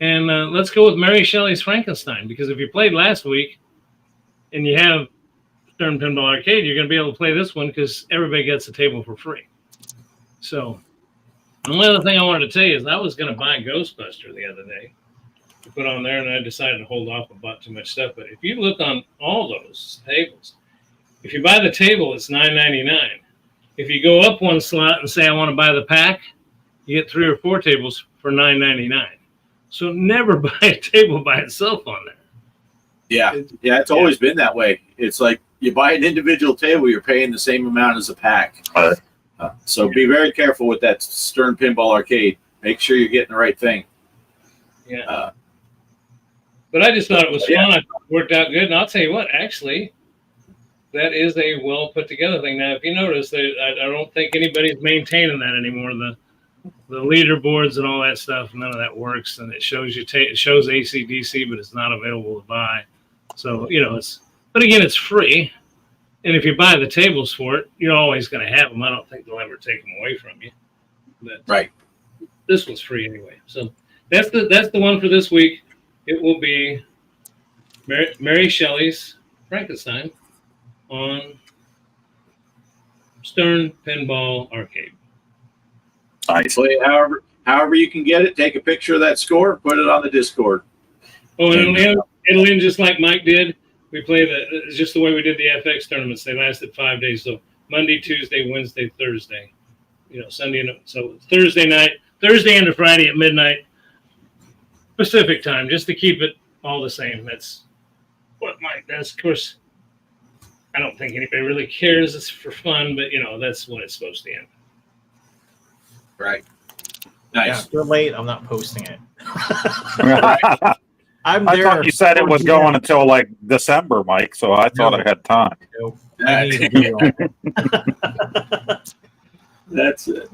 [SPEAKER 1] and let's go with Mary Shelley's Frankenstein, because if you played last week and you have Stern Pinball Arcade, you're going to be able to play this one because everybody gets a table for free. So the only other thing I wanted to tell you is I was going to buy Ghostbuster the other day to put on there, and I decided to hold off and bought too much stuff. But if you look on all those tables, if you buy the table, it's $9.99. If you go up one slot and say I want to buy the pack, you get 3 or 4 tables for $9.99. So never buy a table by itself on there.
[SPEAKER 4] Yeah, it's always been that way. It's like you buy an individual table, you're paying the same amount as a pack. So be very careful with that Stern Pinball Arcade. Make sure you're getting the right thing.
[SPEAKER 1] Yeah. But I just thought it was fun. I thought it worked out good. And I'll tell you what, actually, that is a well put together thing. Now, if you notice, I don't think anybody's maintaining that anymore. The leaderboards and all that stuff, none of that works. And it shows you it shows ACDC, but it's not available to buy. So, but again, it's free. And if you buy the tables for it, you're always going to have them. I don't think they'll ever take them away from you. But
[SPEAKER 4] right.
[SPEAKER 1] This one's free anyway. So that's the one for this week. It will be Mary Shelley's Frankenstein on Stern Pinball Arcade.
[SPEAKER 2] Nice.
[SPEAKER 4] Play however you can get it. Take a picture of that score. Put it on the Discord.
[SPEAKER 1] Oh, and it'll end just like Mike did. We play just the way we did the FX tournaments. They lasted 5 days. So Monday, Tuesday, Wednesday, Thursday. Sunday. So Thursday into Friday at midnight Pacific time, just to keep it all the same. That's what Mike does. Of course, I don't think anybody really cares. It's for fun, but that's when it's supposed to end.
[SPEAKER 4] Right. Nice.
[SPEAKER 3] Yeah, if you're late, I'm not posting it.
[SPEAKER 2] I thought you said it was going until like December, Mike, so I thought I had time.
[SPEAKER 4] That's it.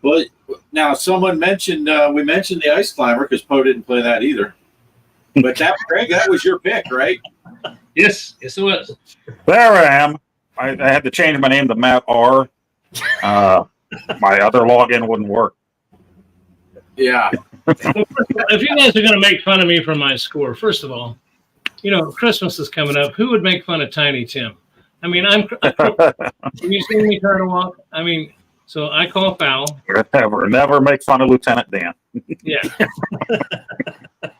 [SPEAKER 4] Well, now someone mentioned we mentioned the Ice Climber because Poe didn't play that either. But Greg, that was your pick, right?
[SPEAKER 1] Yes, it was.
[SPEAKER 2] There I am. I had to change my name to Matt R. My other login wouldn't work.
[SPEAKER 4] Yeah.
[SPEAKER 1] If you guys are going to make fun of me for my score, first of all, Christmas is coming up. Who would make fun of Tiny Tim? I mean, have you seen me try to walk? I mean, so I call foul.
[SPEAKER 2] Never make fun of Lieutenant Dan.
[SPEAKER 1] Yeah.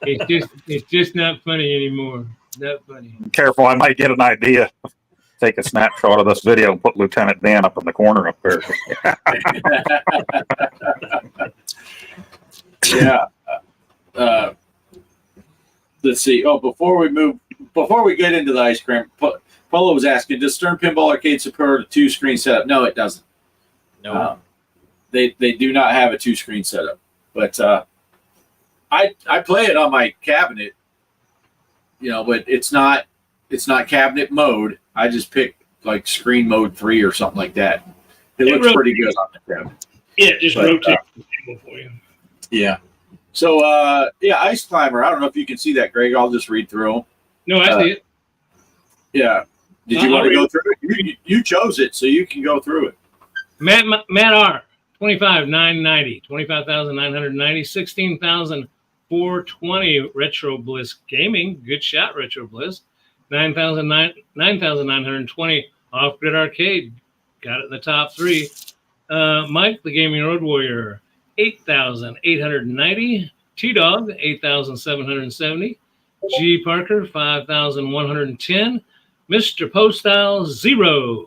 [SPEAKER 1] It's just not funny anymore. Not funny.
[SPEAKER 2] Careful, I might get an idea. Take a snapshot of this video and put Lieutenant Dan up in the corner up there.
[SPEAKER 4] Yeah. Let's see. Oh, before we get into the ice cream, Polo was asking, does Stern Pinball Arcade support a 2-screen setup? No, it doesn't.
[SPEAKER 3] No.
[SPEAKER 4] They do not have a 2-screen setup. But I play it on my cabinet, but it's not cabinet mode. I just pick like screen mode 3 or something like that. It looks pretty good on the cabinet.
[SPEAKER 1] Yeah, just rotate the table for you.
[SPEAKER 4] Yeah. So, Ice Climber. I don't know if you can see that, Greg. I'll just read through them.
[SPEAKER 1] No, I see it.
[SPEAKER 4] Yeah. Did you want to go through it? You chose it, so you can go through it.
[SPEAKER 1] Matt R. 25,990, 25,990, 16,420 Retro Bliss Gaming. Good shot, Retro Bliss. 9,920 Off Grid Arcade. Got it in the top 3. Mike, the Gaming Road Warrior. 8,890. T-Dog, 8,770. G.Parker, 5,110. Mr. Postile, 0.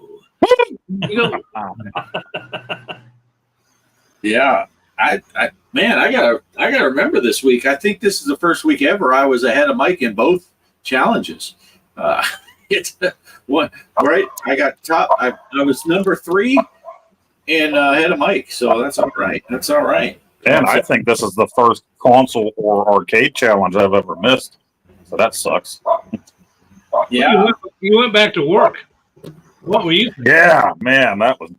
[SPEAKER 4] Yeah. I gotta remember this week. I think this is the first week ever I was ahead of Mike in both challenges. It's one right. I got top. I was number 3 and ahead of Mike, so that's all right. That's all right.
[SPEAKER 2] And I think this is the first console or arcade challenge I've ever missed. So that sucks.
[SPEAKER 4] Yeah.
[SPEAKER 1] You went back to work. What were you thinking?
[SPEAKER 2] Yeah, man, that was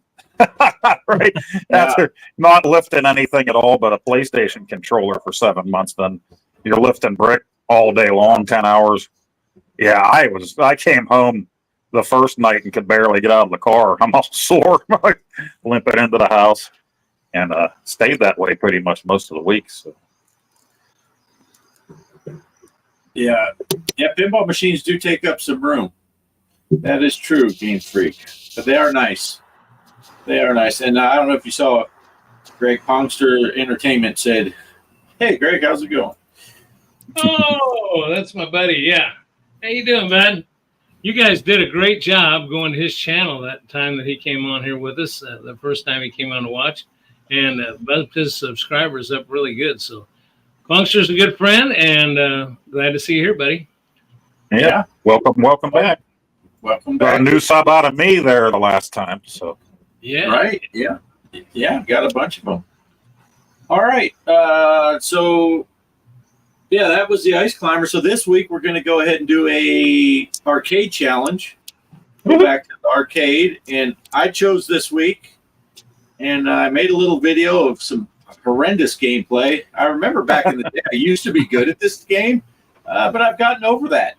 [SPEAKER 2] right. After not lifting anything at all but a PlayStation controller for 7 months, then you're lifting brick all day long, 10 hours. Yeah, I came home the first night and could barely get out of the car. I'm all sore, limping into the house. and stayed that way pretty much most of the week. So.
[SPEAKER 4] Yeah, pinball machines do take up some room. That is true, Game Freak. But they are nice. They are nice. And I don't know if you saw Greg Pongster Entertainment said, "Hey, Greg, how's it going?"
[SPEAKER 1] Oh, that's my buddy. Yeah. How you doing, bud? You guys did a great job going to his channel that time that he came on here with us, the first time he came on to watch, and bumped his subscribers up really good. So Pongster's a good friend, and glad to see you here, buddy.
[SPEAKER 2] Yeah. Welcome back.
[SPEAKER 4] Welcome
[SPEAKER 2] Got
[SPEAKER 4] back.
[SPEAKER 2] a new sub out of me there the last time. So.
[SPEAKER 1] Yeah.
[SPEAKER 4] Right. Yeah. Yeah. Got a bunch of them. All right. So, yeah, that was the Ice Climber. So this week we're going to go ahead and do a arcade challenge. Go back to the arcade, and I chose this week, and I made a little video of some horrendous gameplay. I remember back in the day, I used to be good at this game, but I've gotten over that.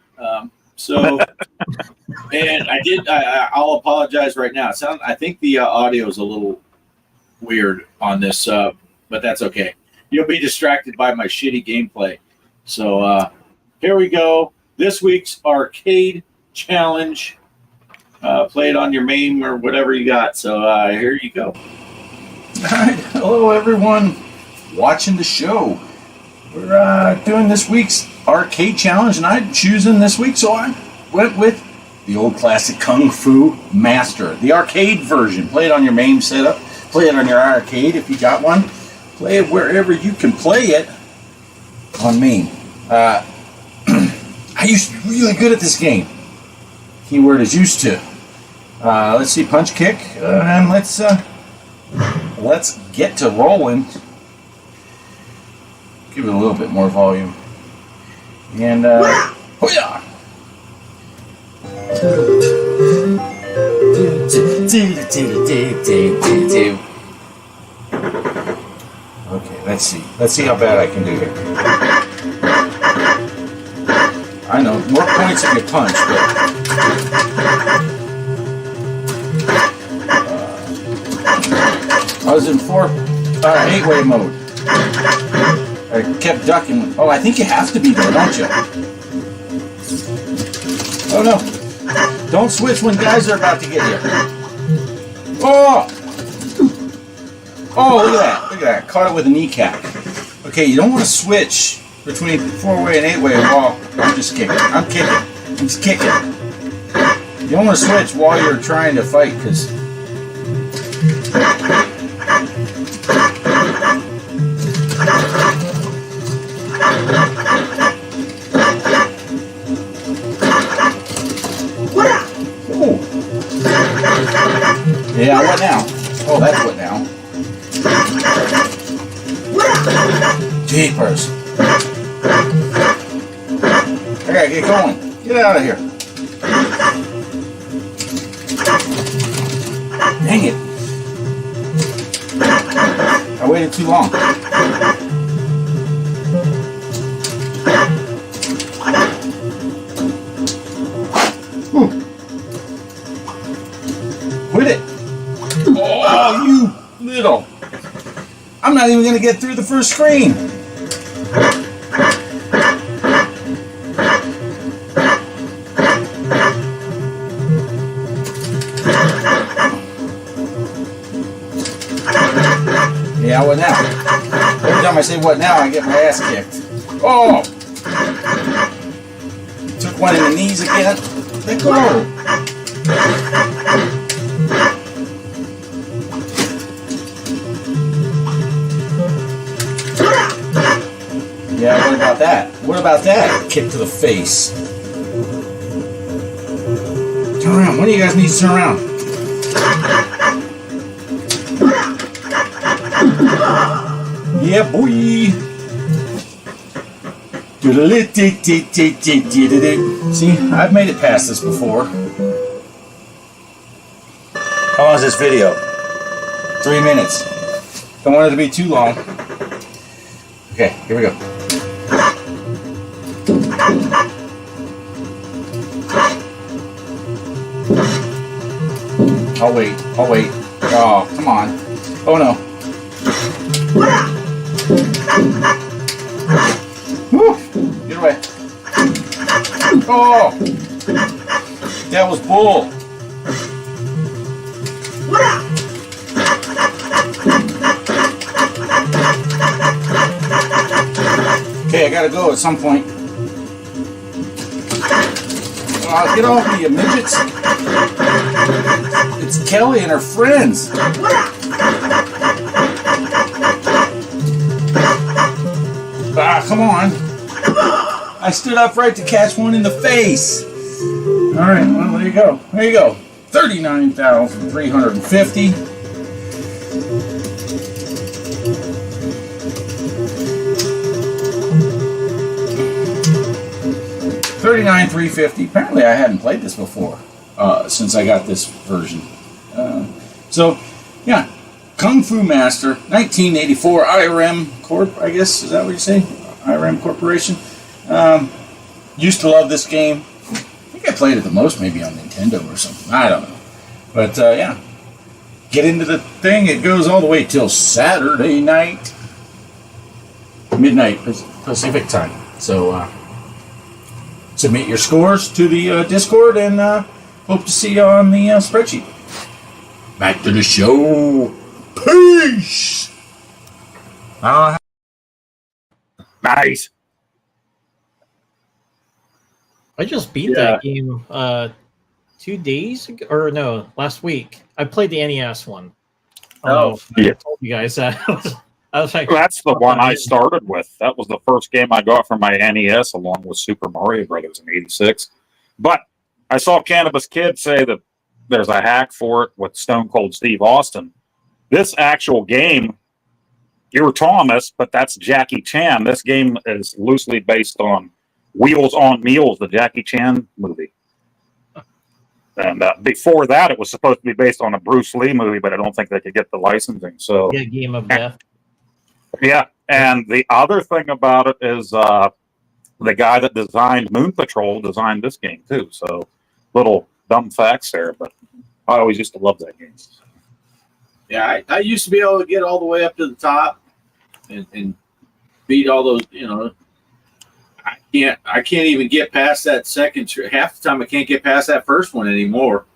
[SPEAKER 4] So, and I did. I'll apologize right now. I think the audio is a little weird on this, but that's okay. You'll be distracted by my shitty gameplay. So here we go. This week's arcade challenge. Play it on your MAME or whatever you got. So here you go.
[SPEAKER 5] All right. Hello, everyone watching the show. We're doing this week's arcade challenge, and I'm choosing this week, so I went with the old classic Kung Fu Master, the arcade version. Play it on your MAME setup. Play it on your arcade if you got one. Play it wherever you can play it on MAME. I used to be really good at this game. Keyword is used to. Let's see, punch kick, and let's get to rolling. Give it a little bit more volume. And oh yeah. Okay, let's see. Let's see how bad I can do here. I know, more points if you punch, but I was in 8-way mode. I kept ducking. Oh, I think you have to be there, don't you? Oh no! Don't switch when guys are about to get you. Oh! Oh, look at that! Look at that! Caught it with a kneecap. Okay, you don't want to switch between 4-way and 8-way while I'm just kicking. I'm kicking. I'm just kicking. You don't want to switch while you're trying to fight, because yeah, what now? Oh, that's what now. G.Parkers. I gotta get going. Get out of here. Dang it. I waited too long. Ooh. Quit it. Oh, you little. I'm not even going to get through the first screen. Yeah, what now? Every time I say what now, I get my ass kicked. Oh! Took one in the knees again. Let go. Yeah, what about that? What about that? Kick to the face. Turn around. One of you guys needs to turn around. Yeah, boy. See, I've made it past this before. How long is this video? 3 minutes. Don't want it to be too long. Okay, here we go. I'll wait. Oh, come on. Oh no. Whew. Get away. Oh, that was bull. Okay, I gotta go at some point. Get off me, you midgets. It's Kelly and her friends. Come on. I stood upright to catch one in the face. All right, well, there you go. There you go. 39,350. $39,350. Apparently, I hadn't played this before since I got this version. So, yeah, Kung Fu Master, 1984, IRM Corp. I guess is that what you say? IRM Corporation. Used to love this game. I think I played it the most, maybe on Nintendo or something. I don't know. But yeah, get into the thing. It goes all the way till Saturday night, midnight Pacific time. So. Submit your scores to the Discord and hope to see you on the spreadsheet. Back to the show. Peace.
[SPEAKER 2] Nice.
[SPEAKER 3] I just beat that game 2 days ago, or no, last week. I played the NES one.
[SPEAKER 2] Yeah.
[SPEAKER 3] I told you guys that. I was like,
[SPEAKER 2] that's the one I started with. That was the first game I got from my NES, along with Super Mario Brothers in '86. But I saw Cannabis Kid say that there's a hack for it with Stone Cold Steve Austin. This actual game, you're Thomas, but that's Jackie Chan. This game is loosely based on Wheels on Meals, the Jackie Chan movie. And before that, it was supposed to be based on a Bruce Lee movie, but I don't think they could get the licensing. So
[SPEAKER 3] yeah, Game of Death.
[SPEAKER 2] Yeah, and the other thing about it is the guy that designed Moon Patrol designed this game too. So little dumb facts there, but I always used to love that game.
[SPEAKER 4] Yeah, I used to be able to get all the way up to the top and beat all those. I can't even get past that second. Half the time, I can't get past that first one anymore.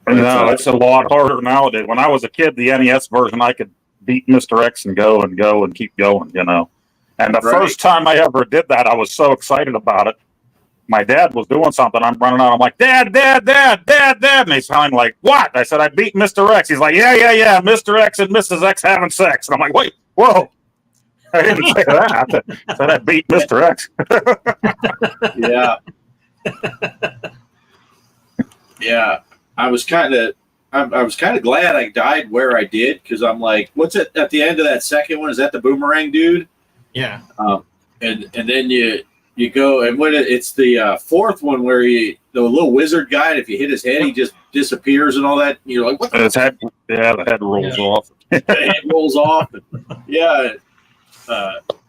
[SPEAKER 2] No, it's a lot harder nowadays. When I was a kid, the NES version, I could beat Mr. X and go and keep going, And the first time I ever did that, I was so excited about it. My dad was doing something. I'm running out. I'm like, Dad. And he's kind of like, what? I said, I beat Mr. X. He's like, yeah. Mr. X and Mrs. X having sex. And I'm like, wait, whoa. I didn't say that. I said I beat Mr. X.
[SPEAKER 4] Yeah. Yeah. I was kind of glad I died where I did, because I'm like, what's it at the end of that second one? Is that the boomerang dude?
[SPEAKER 3] Yeah.
[SPEAKER 4] And then you go, and it's the fourth one where the little wizard guy, and if you hit his head, he just disappears and all that. And you're like, what?
[SPEAKER 2] The head rolls off.
[SPEAKER 4] The head rolls off.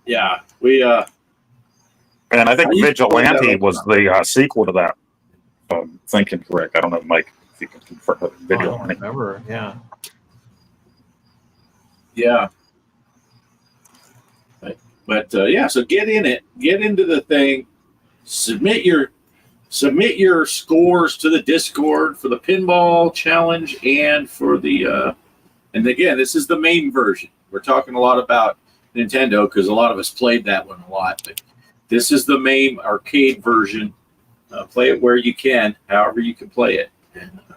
[SPEAKER 4] Yeah. We
[SPEAKER 2] and I think Vigilante was the sequel to that. If I'm thinking correct. I don't know, Mike, if you can confirm Vigilante.
[SPEAKER 3] I don't remember. Yeah.
[SPEAKER 4] Yeah. But yeah, so get in it, get into the thing, submit your scores to the Discord for the pinball challenge and for the and again, this is the main version. We're talking a lot about Nintendo because a lot of us played that one a lot, but this is the main arcade version. Play it where you can, however you can play it.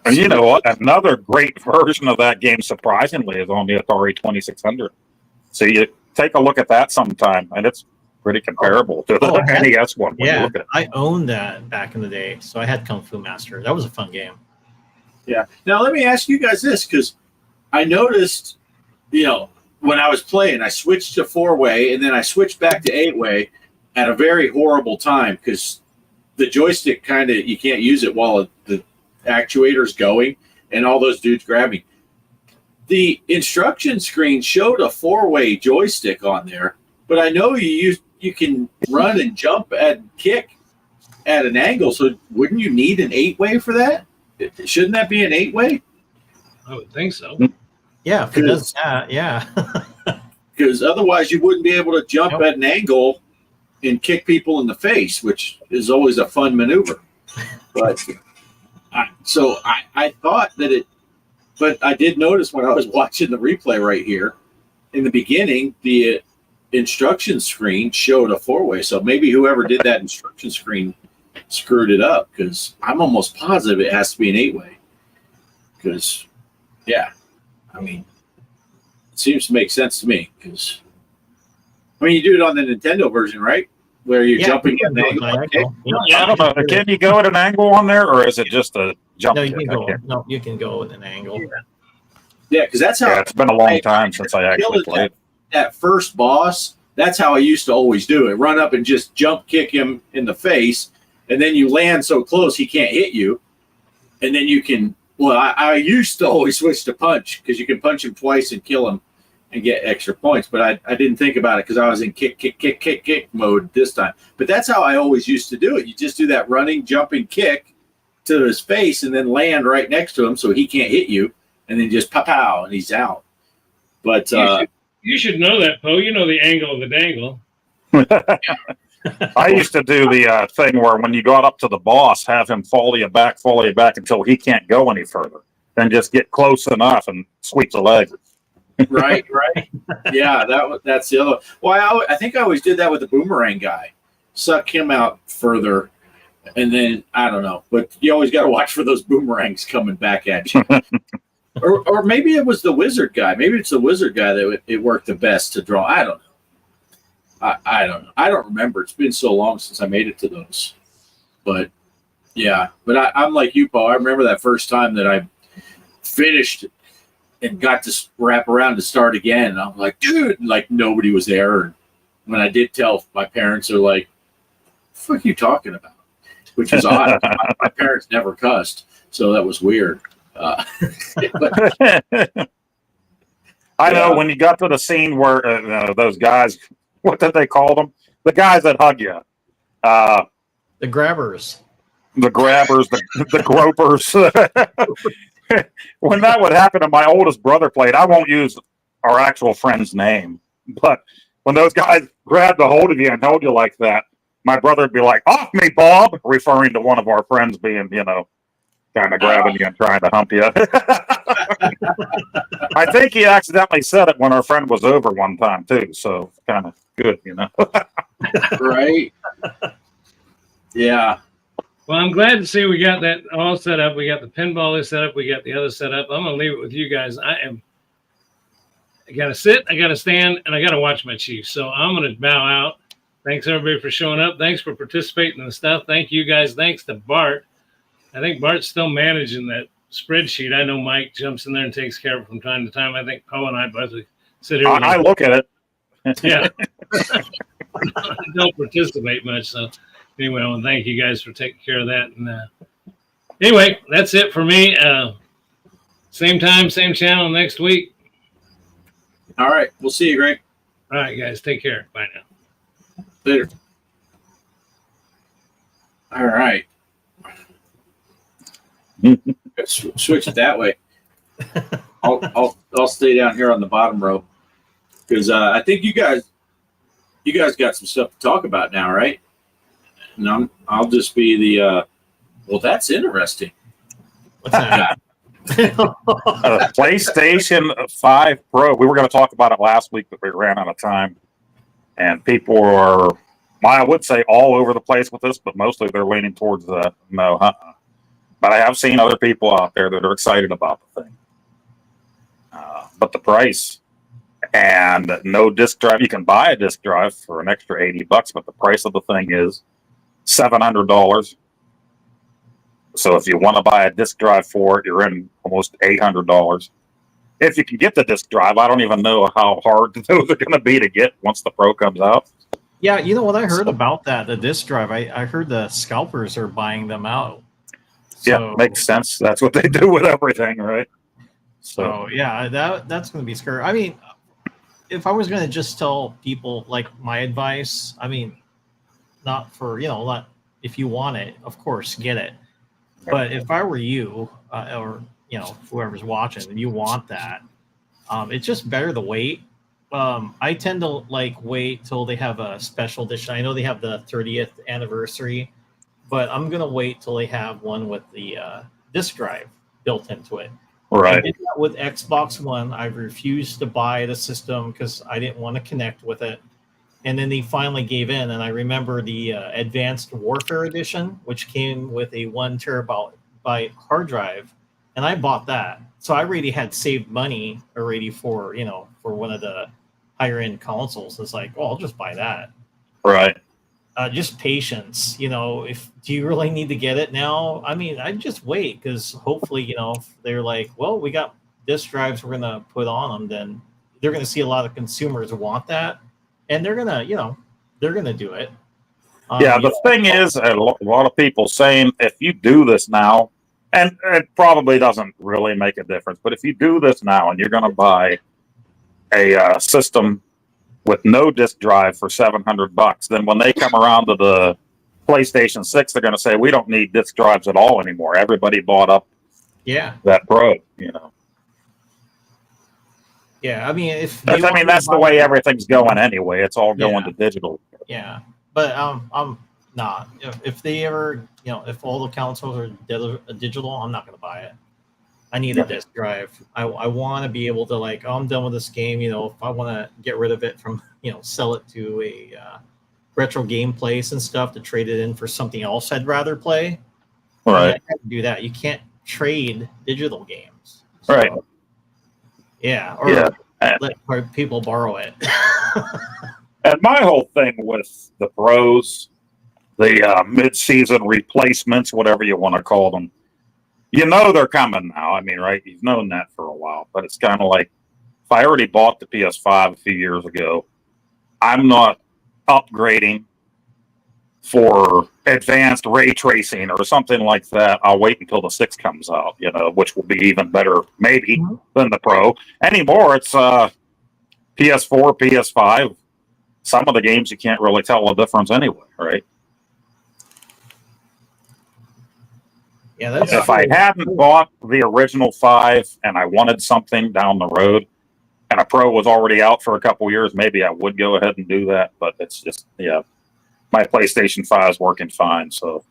[SPEAKER 2] And you know what? Another great version of that game, surprisingly, is on the Atari 2600. So you take a look at that sometime, and it's pretty comparable to the NES one.
[SPEAKER 3] Yeah, I owned that back in the day, so I had Kung Fu Master. That was a fun game.
[SPEAKER 4] Yeah. Now, let me ask you guys this, because I noticed, when I was playing, I switched to 4-way, and then I switched back to 8-way at a very horrible time, because the joystick you can't use it while the actuator's going, and all those dudes grab me. The instruction screen showed a 4-way joystick on there, but I know you can run and jump and kick at an angle. So wouldn't you need an 8-way for that? Shouldn't that be an 8-way?
[SPEAKER 1] I would think so.
[SPEAKER 3] Yeah, if it does that, yeah.
[SPEAKER 4] because otherwise you wouldn't be able to jump at an angle and kick people in the face, which is always a fun maneuver. But I thought that it, but I did notice when I was watching the replay right here, in the beginning, the instruction screen showed a four-way. So maybe whoever did that instruction screen screwed it up, because I'm almost positive it has to be an eight-way. Because, yeah, I mean, it seems to make sense to me. Because, I mean, you do it on the Nintendo version, right? Where you're jumping at an angle. Okay.
[SPEAKER 2] I don't know. Can you go at an angle on there, or is it just a jump?
[SPEAKER 3] No, you can go. No, you can go with an angle.
[SPEAKER 4] Yeah, because that's how.
[SPEAKER 2] Yeah, it's been a long time since I actually played.
[SPEAKER 4] That first boss, that's how I used to always do it. Run up and just jump kick him in the face, and then you land so close he can't hit you. And then you can, well, I used to always switch to punch, because you can punch him twice and kill him and get extra points. But I didn't think about it because I was in kick mode this time. But that's how I always used to do it. You just do that running, jumping kick to his face and then land right next to him so he can't hit you, and then just pow, and he's out. But
[SPEAKER 1] you should know that, Poe. You know the angle of the dangle.
[SPEAKER 2] I used to do the thing where when you got up to the boss, have him follow you back until he can't go any further. Then just get close enough and sweep the leg.
[SPEAKER 4] Right. Yeah, that's the other. Well, I think I always did that with the boomerang guy. Suck him out further, and then I don't know. But you always got to watch for those boomerangs coming back at you. Or maybe it was the wizard guy. Maybe it's the wizard guy that it worked the best to draw. I don't know. I don't know. I don't remember. It's been so long since I made it to those. But yeah. But I'm like you, Paul. I remember that first time that I finished and got to wrap around to start again. And I'm like, dude, like nobody was there. And when I did tell my parents, they're like, "What the fuck are you talking about?" Which was odd. My parents never cussed, so that was weird.
[SPEAKER 2] I know when you got to the scene where those guys, what did they call them? The guys that hug you.
[SPEAKER 3] The grabbers.
[SPEAKER 2] The grabbers, the gropers. When that would happen and my oldest brother played, I won't use our actual friend's name, but when those guys grabbed a hold of you and held you like that, my brother would be like, "Off me, Bob," referring to one of our friends being, kind of grabbing you and trying to hump you. I think he accidentally said it when our friend was over one time too, so kind of good,
[SPEAKER 4] Right? Yeah.
[SPEAKER 1] Well, I'm glad to see we got that all set up. We got the pinball set up. We got the other set up. I'm going to leave it with you guys. I got to sit, I got to stand, and I got to watch my Chiefs. So I'm going to bow out. Thanks, everybody, for showing up. Thanks for participating in the stuff. Thank you, guys. Thanks to Bart. I think Bart's still managing that spreadsheet. I know Mike jumps in there and takes care of it from time to time. I think Poe and I both sit here.
[SPEAKER 2] I look at it.
[SPEAKER 1] Yeah. I don't participate much, so anyway, I want to thank you guys for taking care of that. And anyway, that's it for me. Same time, same channel next week.
[SPEAKER 4] All right. We'll see you, Greg.
[SPEAKER 1] All right, guys. Take care. Bye now.
[SPEAKER 4] Later. All right. Switch it that way. I'll stay down here on the bottom row because I think you guys got some stuff to talk about now, right? And I'll just be the. Well, that's interesting.
[SPEAKER 3] What's that?
[SPEAKER 2] PlayStation 5 Pro. We were going to talk about it last week, but we ran out of time. And people are, I would say, all over the place with this, but mostly they're leaning towards the no. But I have seen other people out there that are excited about the thing. But the price and no disc drive. You can buy a disc drive for an extra $80, but the price of the thing is $700. So if you want to buy a disc drive for it, you're in almost $800. If you can get the disc drive, I don't even know how hard those are going to be to get once the Pro comes out.
[SPEAKER 3] Yeah, you know what I heard about that, the disc drive? I heard the scalpers are buying them out.
[SPEAKER 2] So, yeah, makes sense. That's what they do with everything, right?
[SPEAKER 3] So yeah, that's going to be scary. I mean, if I was going to just tell people like my advice, I mean, not for, not if you want it, of course, get it. But if I were you, or whoever's watching, and you want that, it's just better to wait I tend to like wait till they have a special edition. I know they have the 30th anniversary, but I'm gonna wait till they have one with the disk drive built into it. I
[SPEAKER 2] Right.
[SPEAKER 3] did that with Xbox One. I refused to buy the system because I didn't want to connect with it. And then they finally gave in. And I remember the Advanced Warfare Edition, which came with a 1 terabyte hard drive, and I bought that. So I already had saved money already for for one of the higher end consoles. It's like, oh, I'll just buy that.
[SPEAKER 2] Right.
[SPEAKER 3] Just patience. If do you really need to get it now? I mean, I'd just wait because hopefully, if they're like, well, we got disk drives we're gonna put on them, then they're gonna see a lot of consumers want that, and they're gonna do it.
[SPEAKER 2] Yeah. The thing is, a lot of people saying if you do this now, and it probably doesn't really make a difference, but if you do this now and you're going to buy a system with no disk drive for $700, then when they come around to the PlayStation 6, they're going to say we don't need disk drives at all anymore. Everybody bought up
[SPEAKER 3] Yeah,
[SPEAKER 2] that Pro.
[SPEAKER 3] yeah. I mean, if
[SPEAKER 2] That's,
[SPEAKER 3] they
[SPEAKER 2] I mean,
[SPEAKER 3] want to
[SPEAKER 2] that's the
[SPEAKER 3] buy
[SPEAKER 2] way
[SPEAKER 3] it,
[SPEAKER 2] everything's going anyway. It's all going
[SPEAKER 3] yeah,
[SPEAKER 2] to digital.
[SPEAKER 3] yeah. But I'm not. If they ever, if all the consoles are digital, I'm not gonna buy it. I need a disk drive. I want to be able to like, oh, I'm done with this game. If I want to get rid of it from, sell it to a retro game place and stuff to trade it in for something else I'd rather play. I mean, I
[SPEAKER 2] Right.
[SPEAKER 3] can't do that. You can't trade digital games.
[SPEAKER 2] Right.
[SPEAKER 3] So, yeah, or
[SPEAKER 2] Yeah.
[SPEAKER 3] let people borrow it.
[SPEAKER 2] And my whole thing with the Pros, the mid-season replacements, whatever you want to call them, they're coming now. I mean, right? You've known that for a while, but it's kind of like if I already bought the PS5 a few years ago, I'm not upgrading for advanced ray tracing or something like that. I'll wait until the 6 comes out, which will be even better, maybe, than the Pro. Anymore, it's PS4, PS5. Some of the games you can't really tell the difference anyway, right?
[SPEAKER 3] Yeah, that's
[SPEAKER 2] If I hadn't bought the original 5 and I wanted something down the road and a Pro was already out for a couple years, maybe I would go ahead and do that. But it's just, my PlayStation 5 is working fine. So,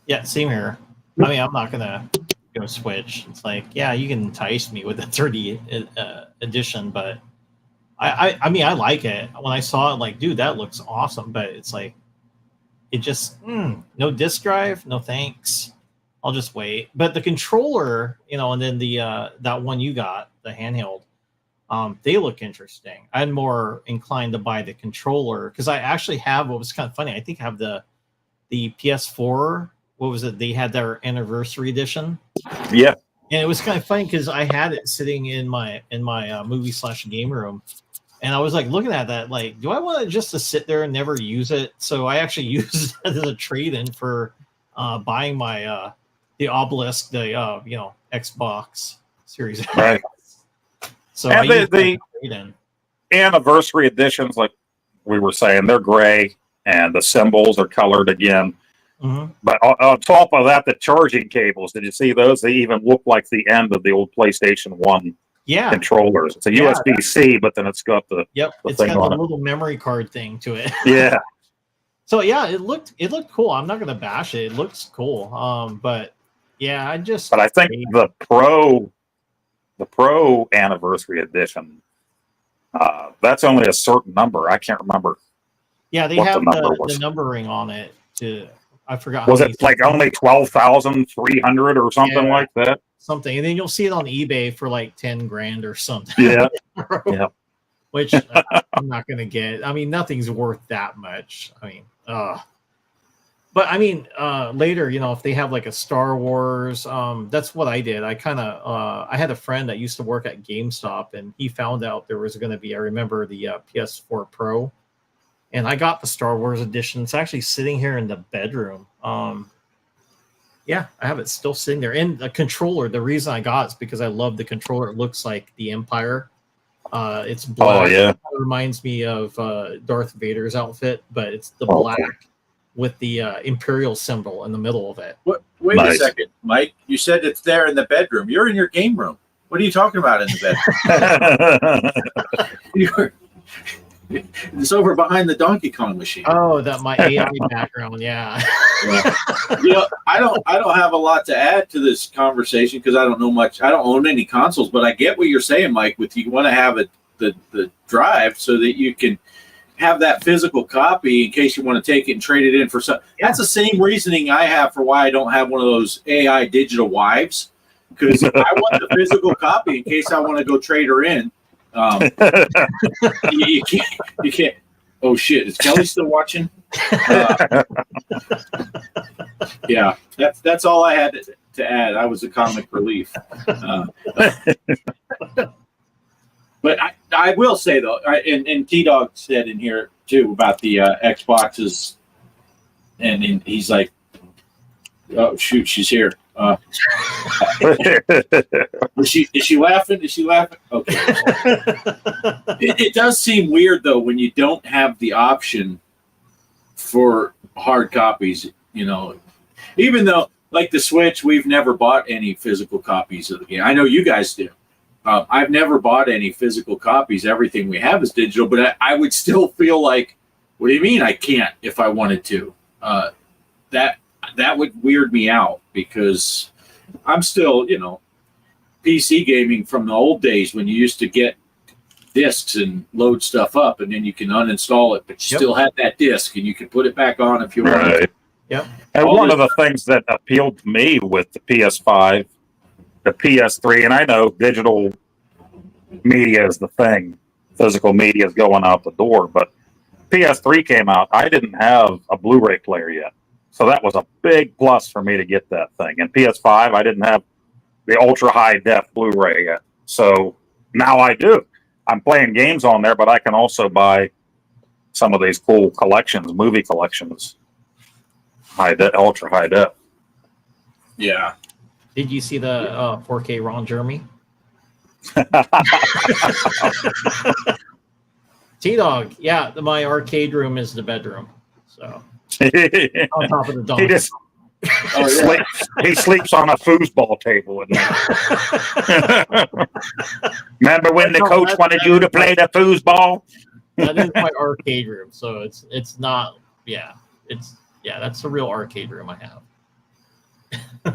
[SPEAKER 3] yeah, same here. I mean, I'm not gonna go Switch. It's like, yeah, you can entice me with the 30 edition, but I mean, I like it. When I saw it, like, dude, that looks awesome. But it's like, it just no disk drive, no thanks. I'll just wait. But the controller, and then the that one you got, the handheld, they look interesting. I'm more inclined to buy the controller because I actually have what was kind of funny. I think I have the PS4. What was it? They had their anniversary edition.
[SPEAKER 2] yeah.
[SPEAKER 3] And it was kind of funny because I had it sitting in my movie/game room, and I was like looking at that, like, do I want to just to sit there and never use it? So I actually used it as a trade-in for buying my the Obelisk, the Xbox Series X.
[SPEAKER 2] Right.
[SPEAKER 3] So
[SPEAKER 2] And
[SPEAKER 3] I used
[SPEAKER 2] the
[SPEAKER 3] trade-in.
[SPEAKER 2] anniversary editions, like we were saying, they're gray and the symbols are colored again.
[SPEAKER 3] Mm-hmm.
[SPEAKER 2] But on top of that, the charging cables, did you see those? They even look like the end of the old PlayStation 1
[SPEAKER 3] Yeah.
[SPEAKER 2] controllers. It's a
[SPEAKER 3] Yeah,
[SPEAKER 2] USB-C, but then it's got the
[SPEAKER 3] Yep.
[SPEAKER 2] the
[SPEAKER 3] It's
[SPEAKER 2] thing
[SPEAKER 3] got the
[SPEAKER 2] on it.
[SPEAKER 3] little memory card thing to it.
[SPEAKER 2] Yeah.
[SPEAKER 3] So yeah, it looked cool. I'm not gonna bash it. It looks cool. But yeah,
[SPEAKER 2] But I think the Pro anniversary edition, that's only a certain number. I can't remember.
[SPEAKER 3] yeah, they
[SPEAKER 2] what the
[SPEAKER 3] have
[SPEAKER 2] number
[SPEAKER 3] the
[SPEAKER 2] was.
[SPEAKER 3] numbering on it to I forgot
[SPEAKER 2] Was
[SPEAKER 3] how
[SPEAKER 2] it like only 12,300 or something
[SPEAKER 3] Yeah.
[SPEAKER 2] like that?
[SPEAKER 3] something, and then you'll see it on eBay for like 10 grand or something.
[SPEAKER 2] Yeah. Yeah.
[SPEAKER 3] Which I'm not gonna get. I mean, nothing's worth that much. I mean, but I mean, later, if they have like a Star Wars, that's what I did. I kind of, I had a friend that used to work at GameStop, and he found out there was going to be. I remember the PS4 Pro, and I got the Star Wars edition. It's actually sitting here in the bedroom. Yeah, I have it still sitting there. And the controller. The reason I got it's because I love the controller. It looks like the Empire. It's black.
[SPEAKER 2] Oh, yeah.
[SPEAKER 3] It reminds me of Darth Vader's outfit, but it's the
[SPEAKER 2] Oh,
[SPEAKER 3] black
[SPEAKER 2] cool.
[SPEAKER 3] with the Imperial symbol in the middle of it.
[SPEAKER 4] Wait
[SPEAKER 2] Nice.
[SPEAKER 4] a second, Mike. You said it's there in the bedroom. You're in your game room. What are you talking about in the bedroom? It's over behind the Donkey Kong machine.
[SPEAKER 3] Oh, that my AI background. Yeah.
[SPEAKER 4] Yeah. I don't have a lot to add to this conversation because I don't know much. I don't own any consoles, but I get what you're saying, Mike. With you want to have the drive so that you can have that physical copy in case you want to take it and trade it in for some. Yeah. That's the same reasoning I have for why I don't have one of those AI digital wives, because I want the physical copy in case I want to go trade her in. You can't. Oh shit! Is Kelly still watching? Yeah, that's all I had to add. I was a comic relief. But I will say though, and T Dog said in here too about the Xboxes, and he's like, "Oh shoot, she's here." Is she laughing? Is she laughing? Okay. It does seem weird though when you don't have the option for hard copies. Even though like the Switch, we've never bought any physical copies of the game. I know you guys do. I've never bought any physical copies. Everything we have is digital, but I would still feel like, what do you mean I can't if I wanted to? That would weird me out because I'm still, PC gaming from the old days when you used to get discs and load stuff up and then you can uninstall it, but you still had that disc and you can put it back on if you want.
[SPEAKER 2] Right.
[SPEAKER 3] Yep.
[SPEAKER 2] And one of the things that appealed to me with the PS5, the PS3, and I know digital media is the thing, physical media is going out the door, but PS3 came out, I didn't have a Blu-ray player yet. So that was a big plus for me to get that thing. And PS5, I didn't have the ultra high def Blu-ray yet. So now I do. I'm playing games on there, but I can also buy some of these cool collections, movie collections, ultra high def.
[SPEAKER 4] Yeah.
[SPEAKER 3] Did you see the 4K Ron Jeremy? T-Dog, yeah, my arcade room is the bedroom. So on top of the dog.
[SPEAKER 2] He sleeps on a foosball table. Remember when the coach wanted you to play the foosball?
[SPEAKER 3] That is my arcade room. So it's not. That's the real arcade room I have.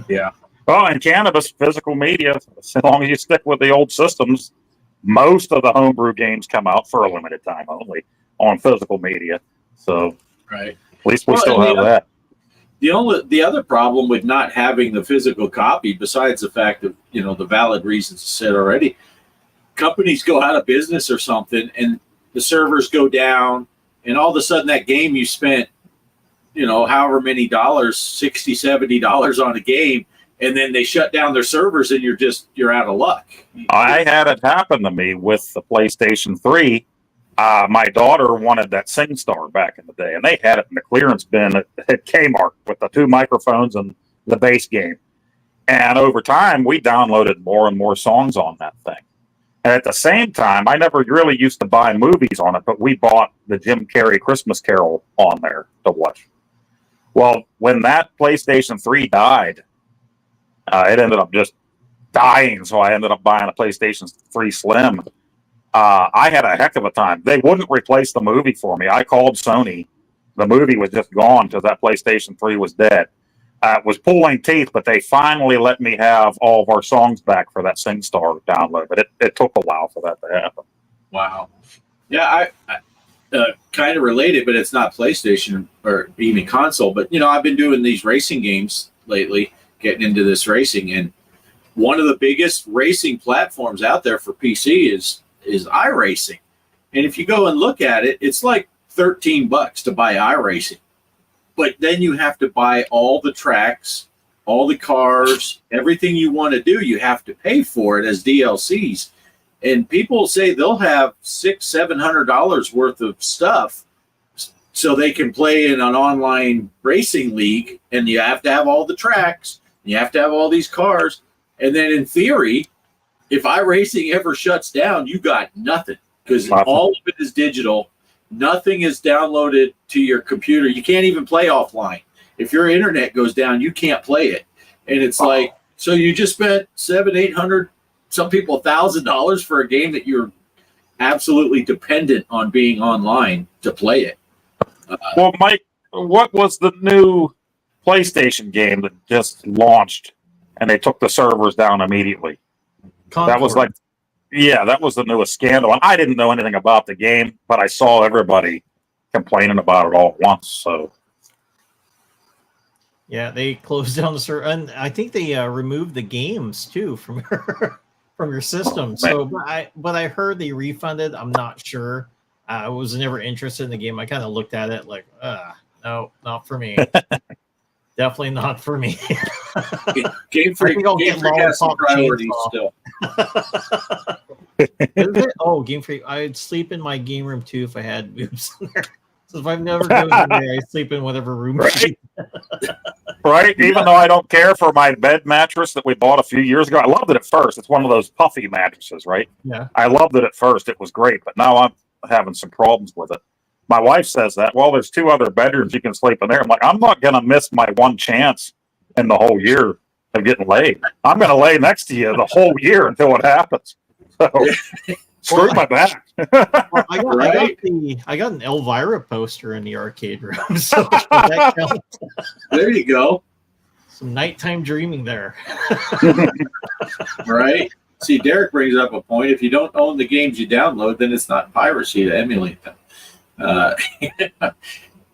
[SPEAKER 2] Yeah. Well, in cannabis, physical media, as long as you stick with the old systems, most of the homebrew games come out for a limited time only on physical media. So,
[SPEAKER 4] right.
[SPEAKER 2] At least we still have that.
[SPEAKER 4] The other problem with not having the physical copy, besides the fact of the valid reasons said already, companies go out of business or something, and the servers go down, and all of a sudden that game you spent, however many dollars, $60, $70 on a game, and then they shut down their servers, and you're out of luck.
[SPEAKER 2] I had it happen to me with the PlayStation 3. My daughter wanted that SingStar back in the day, and they had it in the clearance bin at Kmart with the 2 microphones and the base game. And over time, we downloaded more and more songs on that thing. And at the same time, I never really used to buy movies on it, but we bought the Jim Carrey Christmas Carol on there to watch. Well, when that PlayStation 3 died, it ended up just dying, so I ended up buying a PlayStation 3 Slim. I had a heck of a time. They wouldn't replace the movie for me. I called Sony. The movie was just gone because that PlayStation 3 was dead. It was pulling teeth, but they finally let me have all of our songs back for that SingStar download. But it took a while for that to happen.
[SPEAKER 4] Wow. Yeah, I kind of related, but it's not PlayStation or even console. But, I've been doing these racing games lately, getting into this racing. And one of the biggest racing platforms out there for PC is iRacing. And if you go and look at it, it's like $13 to buy iRacing. But then you have to buy all the tracks, all the cars, everything you want to do, you have to pay for it as DLCs. And people say they'll have $600-$700 worth of stuff so they can play in an online racing league. And you have to have all the tracks, you have to have all these cars. And then in theory, if iRacing ever shuts down, you got nothing because all of it is digital. Nothing is downloaded to your computer. You can't even play offline. If your internet goes down, you can't play it. And it's like, so you just spent $700-$800 some people $1,000 for a game that you're absolutely dependent on being online to play it.
[SPEAKER 2] Well, Mike, what was the new PlayStation game that just launched and they took the servers down immediately? That was like, yeah, that was the newest scandal. And I didn't know anything about the game, but I saw everybody complaining about it all at once. So,
[SPEAKER 3] yeah, they closed down the server, and I think they removed the games too from your system. So, but I heard they refunded. I'm not sure. I was never interested in the game. I kind of looked at it like, no, not for me. Definitely not for me.
[SPEAKER 4] Game Freak has some priorities still.
[SPEAKER 3] Oh, Game Freak. I'd sleep in my game room too if I had boobs in there. So if I've never goes in there, I sleep in whatever room.
[SPEAKER 2] Right? Right? Even though I don't care for my bed mattress that we bought a few years ago. I loved it at first. It's one of those puffy mattresses, right?
[SPEAKER 3] Yeah.
[SPEAKER 2] I loved it at first. It was great. But now I'm having some problems with it. My wife says that, well, there's 2 other bedrooms you can sleep in there. I'm like, I'm not going to miss my one chance in the whole year of getting laid. I'm going to lay next to you the whole year until it happens. So, screw my back.
[SPEAKER 3] Well, I got an Elvira poster in the arcade room. So that counts.
[SPEAKER 4] There you go.
[SPEAKER 3] Some nighttime dreaming there.
[SPEAKER 4] Right? See, Derek brings up a point. If you don't own the games you download, then it's not piracy to emulate them.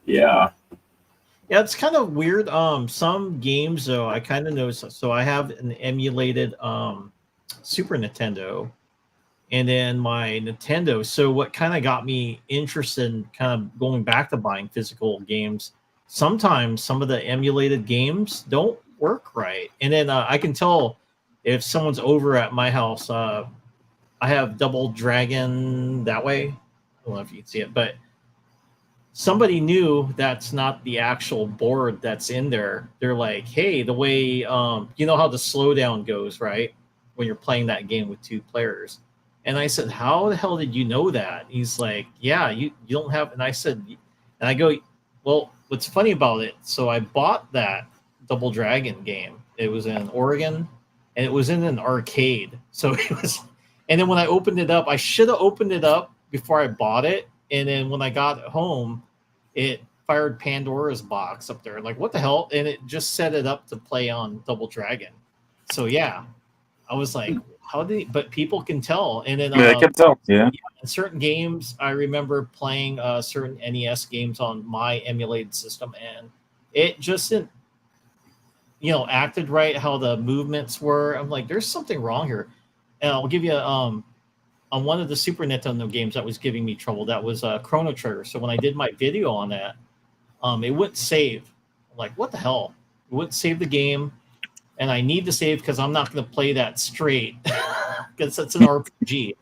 [SPEAKER 4] Yeah.
[SPEAKER 3] Yeah, it's kind of weird. Some games though, I kind of noticed. So I have an emulated Super Nintendo, and then my Nintendo. So what kind of got me interested in kind of going back to buying physical games? Sometimes some of the emulated games don't work right, and then I can tell if someone's over at my house. I have Double Dragon that way. I don't know if you can see it, but somebody knew that's not the actual board that's in there. They're like, hey, the way, you know how the slowdown goes, right? When you're playing that game with 2 players. And I said, how the hell did you know that? He's like, yeah, you don't have, and I said, and I go, well, what's funny about it? So I bought that Double Dragon game. It was in Oregon and it was in an arcade. So it was, and then when I opened it up, I should have opened it up before I bought it. And then when I got home, it fired Pandora's box up there. Like, what the hell? And it just set it up to play on Double Dragon. So, yeah, I was like, how did he? But people can tell. And then
[SPEAKER 2] Yeah, they can tell. Yeah.
[SPEAKER 3] in certain games, I remember playing certain NES games on my emulated system, and it just didn't, acted right how the movements were. I'm like, there's something wrong here. And I'll give you on one of the Super Nintendo games that was giving me trouble, that was Chrono Trigger. So when I did my video on that, it wouldn't save. I'm like, what the hell? It wouldn't save the game, and I need to save because I'm not going to play that straight because it's an RPG.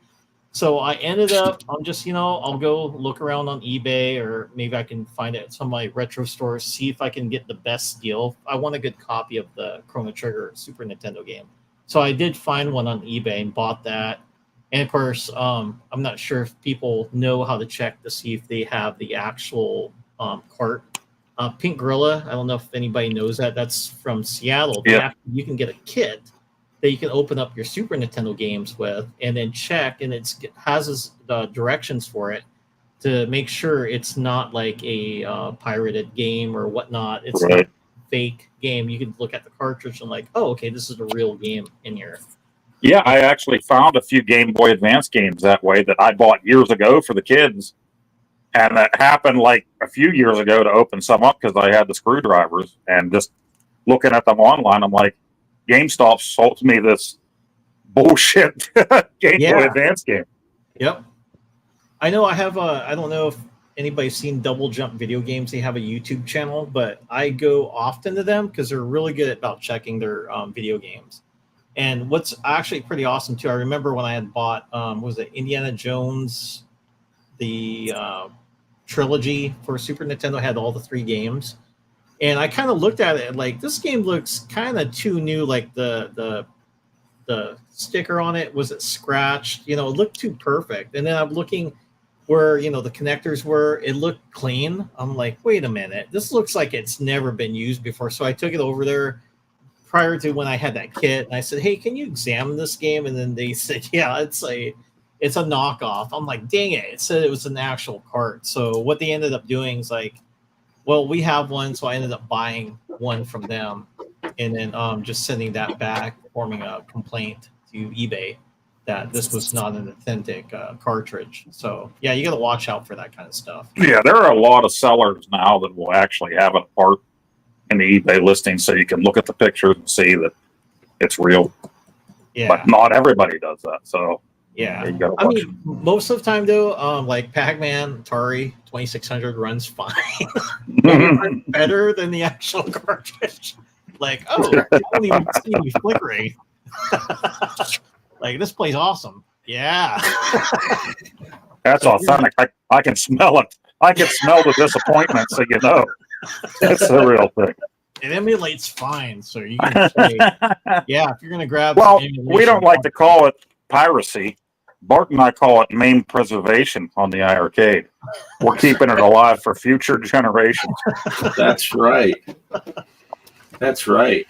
[SPEAKER 3] So I ended up, I'm just, I'll go look around on eBay, or maybe I can find it at some of my retro stores, see if I can get the best deal. I want a good copy of the Chrono Trigger Super Nintendo game. So I did find one on eBay and bought that. And of course, I'm not sure if people know how to check to see if they have the actual cart. Pink Gorilla, I don't know if anybody knows that. That's from Seattle.
[SPEAKER 2] Yeah.
[SPEAKER 3] You can get a kit that you can open up your Super Nintendo games with and then check, and it has the directions for it to make sure it's not like a pirated game or whatnot. It's not a fake game. You can look at the cartridge and like, oh, okay, this is a real game in here.
[SPEAKER 2] Yeah, I actually found a few Game Boy Advance games that way that I bought years ago for the kids. And that happened like a few years ago to open some up because I had the screwdrivers. And just looking at them online, I'm like, GameStop sold me this bullshit Game Boy Advance game.
[SPEAKER 3] Yep. I know I have I don't know if anybody's seen Double Jump Video Games. They have a YouTube channel, but I go often to them because they're really good about checking their video games. And what's actually pretty awesome too, I remember when I had bought, was it Indiana Jones, the trilogy for Super Nintendo, had all the 3 games. And I kind of looked at it like, this game looks kind of too new. Like the sticker on it, was it scratched? It looked too perfect. And then I'm looking where, the connectors were, it looked clean. I'm like, wait a minute, this looks like it's never been used before. So I took it over there, prior to when I had that kit, and I said, "Hey, can you examine this game?" And then they said, "Yeah, it's a knockoff." I'm like, "Dang it!" It said it was an actual cart. So what they ended up doing is like, well, we have one, so I ended up buying one from them, and then just sending that back, forming a complaint to eBay that this was not an authentic cartridge. So yeah, you got to watch out for that kind of stuff.
[SPEAKER 2] Yeah, there are a lot of sellers now that will actually have a part in the eBay listing, so you can look at the pictures and see that it's real.
[SPEAKER 3] Yeah,
[SPEAKER 2] But not everybody does that. So
[SPEAKER 3] yeah.
[SPEAKER 2] you gotta
[SPEAKER 3] I
[SPEAKER 2] watch.
[SPEAKER 3] mean, most of the time though, like Pac-Man Atari 2600 runs fine, better than the actual cartridge. Like, oh, I don't even see me flickering. Like, this plays awesome. Yeah.
[SPEAKER 2] That's authentic. I can smell it. I can smell the disappointment, so you know it's the real thing.
[SPEAKER 3] It emulates fine, so you can play. Yeah, if you're gonna grab.
[SPEAKER 2] Well,
[SPEAKER 3] some
[SPEAKER 2] we don't like to call it piracy. Bart and I call it MAME preservation on the iArcade. We're keeping it alive for future generations.
[SPEAKER 4] That's right. That's right.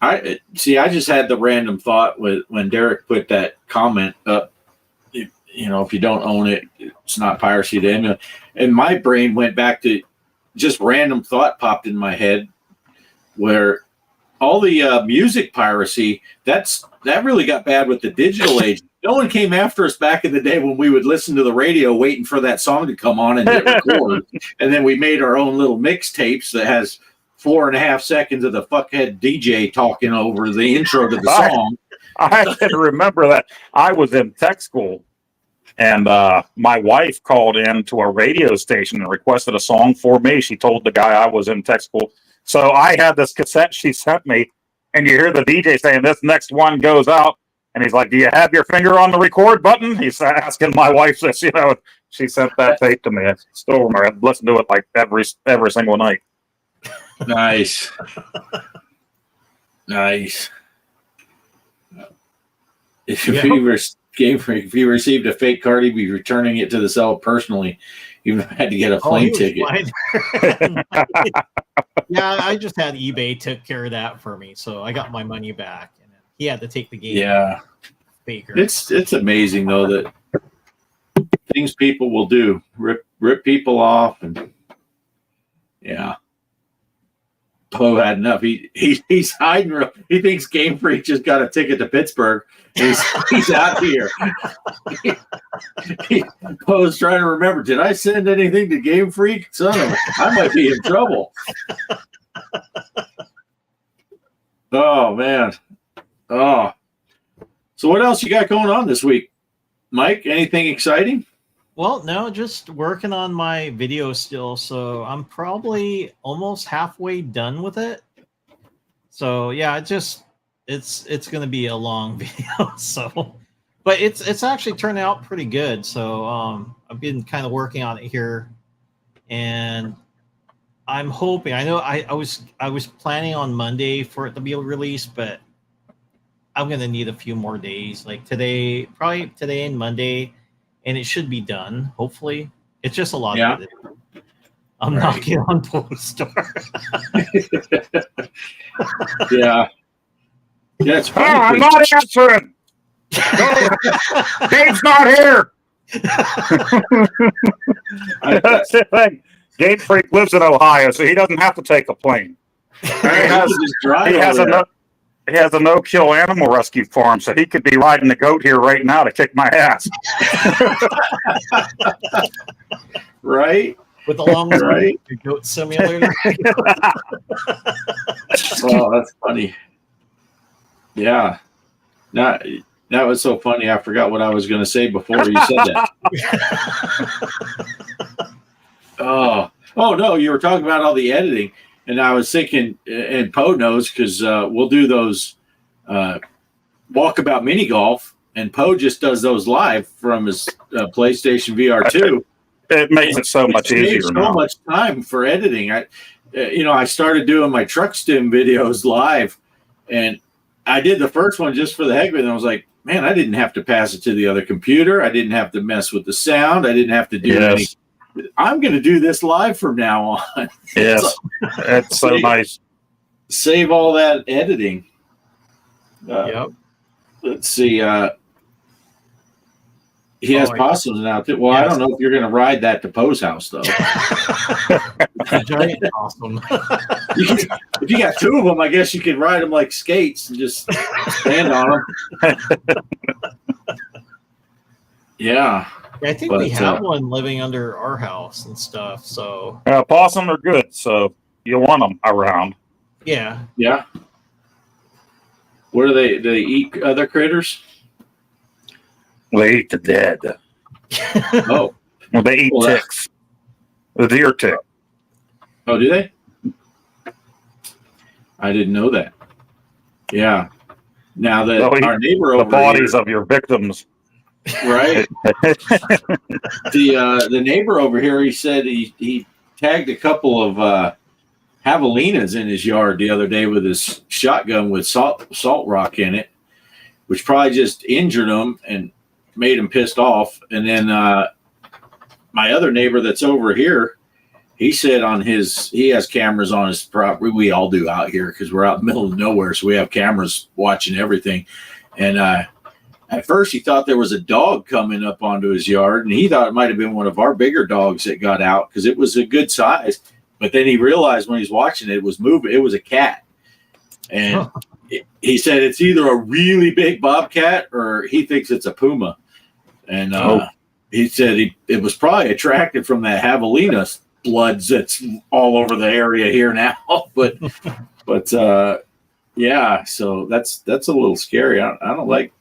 [SPEAKER 4] I just had the random thought when Derek put that comment up. If you don't own it, it's not piracy to emulate. And my brain went back to just random thought popped in my head where all the music piracy that really got bad with the digital age. No one came after us back in the day when we would listen to the radio waiting for that song to come on and hit record. And then we made our own little mixtapes that has 4.5 seconds of the fuckhead DJ talking over the intro to the song.
[SPEAKER 2] I can remember that. I was in tech school, and my wife called in to a radio station and requested a song for me. She told the guy I was in tech school. So I had this cassette she sent me, and you hear the DJ saying, "This next one goes out." And he's like, "Do you have your finger on the record button?" He's asking my wife this, she sent that tape to me. I still remember. I listened to it like every single night.
[SPEAKER 4] Nice. Nice. If you received a fake card, he'd be returning it to the seller personally, even if I had to get a plane ticket.
[SPEAKER 3] Yeah, I just had eBay took care of that for me, so I got my money back, and he had to take the game.
[SPEAKER 4] Yeah,
[SPEAKER 3] faker.
[SPEAKER 4] It's amazing though that things people will do, rip people off, and yeah. Poe had enough. He's hiding. He thinks Game Freak just got a ticket to Pittsburgh. He's out here. Poe's trying to remember. Did I send anything to Game Freak? Son of I might be in trouble. Oh man. Oh. So what else you got going on this week, Mike? Anything exciting?
[SPEAKER 3] Well, no, just working on my video still. So I'm probably almost halfway done with it. So yeah, it's going to be a long video. So, but it's actually turned out pretty good. So I've been kind of working on it here, and I'm hoping. I know I was planning on Monday for it to be released, but I'm going to need a few more days. Like probably today and Monday. And it should be done, hopefully. It's just a lot of editing. I'm knocking on Poe's door.
[SPEAKER 4] Yeah. Yeah, it's funny.
[SPEAKER 2] Oh, I'm not answering. Dave's not here. That's the thing. Game Freak lives in Ohio, so he doesn't have to take a plane. He has a no-kill animal rescue farm, so he could be riding the goat here right now to kick my ass.
[SPEAKER 4] Right?
[SPEAKER 3] With the long goat simulator.
[SPEAKER 4] Oh, that's funny. Yeah. That was so funny. I forgot what I was going to say before you said that. Oh, no, you were talking about all the editing. And I was thinking, and Poe knows because we'll do those walkabout mini golf, and Poe just does those live from his PlayStation VR 2.
[SPEAKER 2] It makes it so much easier.
[SPEAKER 4] So much time for editing. I started doing my truck stim videos live, and I did the first one just for the heck of it. And I was like, man, I didn't have to pass it to the other computer. I didn't have to mess with the sound. I didn't have to do any. I'm going to do this live from now on.
[SPEAKER 2] Yes, it's so nice.
[SPEAKER 4] save all that editing.
[SPEAKER 3] Yep.
[SPEAKER 4] Let's see. He has possums now too. Well, I don't know if you're going to ride that to Poe's house though.
[SPEAKER 3] A giant possum.
[SPEAKER 4] If you got two of them, I guess you could ride them like skates and just stand on them. Yeah.
[SPEAKER 3] I think we have one living under our house and stuff. So
[SPEAKER 2] possum are good, so you want them around.
[SPEAKER 3] yeah.
[SPEAKER 4] Yeah. What do they? Do they eat other critters?
[SPEAKER 2] They eat the dead.
[SPEAKER 4] Oh.
[SPEAKER 2] Well, they eat ticks. The deer tick.
[SPEAKER 4] Oh, do they? I didn't know that. Yeah. Now that our neighbor over
[SPEAKER 2] the bodies
[SPEAKER 4] here,
[SPEAKER 2] of your victims.
[SPEAKER 4] right? The neighbor over here, he said he tagged a couple of javelinas in his yard the other day with his shotgun with salt rock in it, which probably just injured him and made him pissed off. And then my other neighbor that's over here, he said he has cameras on his property. We all do out here because we're out in the middle of nowhere, so we have cameras watching everything. And at first he thought there was a dog coming up onto his yard, and he thought it might have been one of our bigger dogs that got out because it was a good size. But then he realized when he's watching it was moving. It was a cat. And he said it's either a really big bobcat or he thinks it's a puma. And he said it was probably attracted from that javelina bloods that's all over the area here now. but yeah, so that's a little scary. I don't like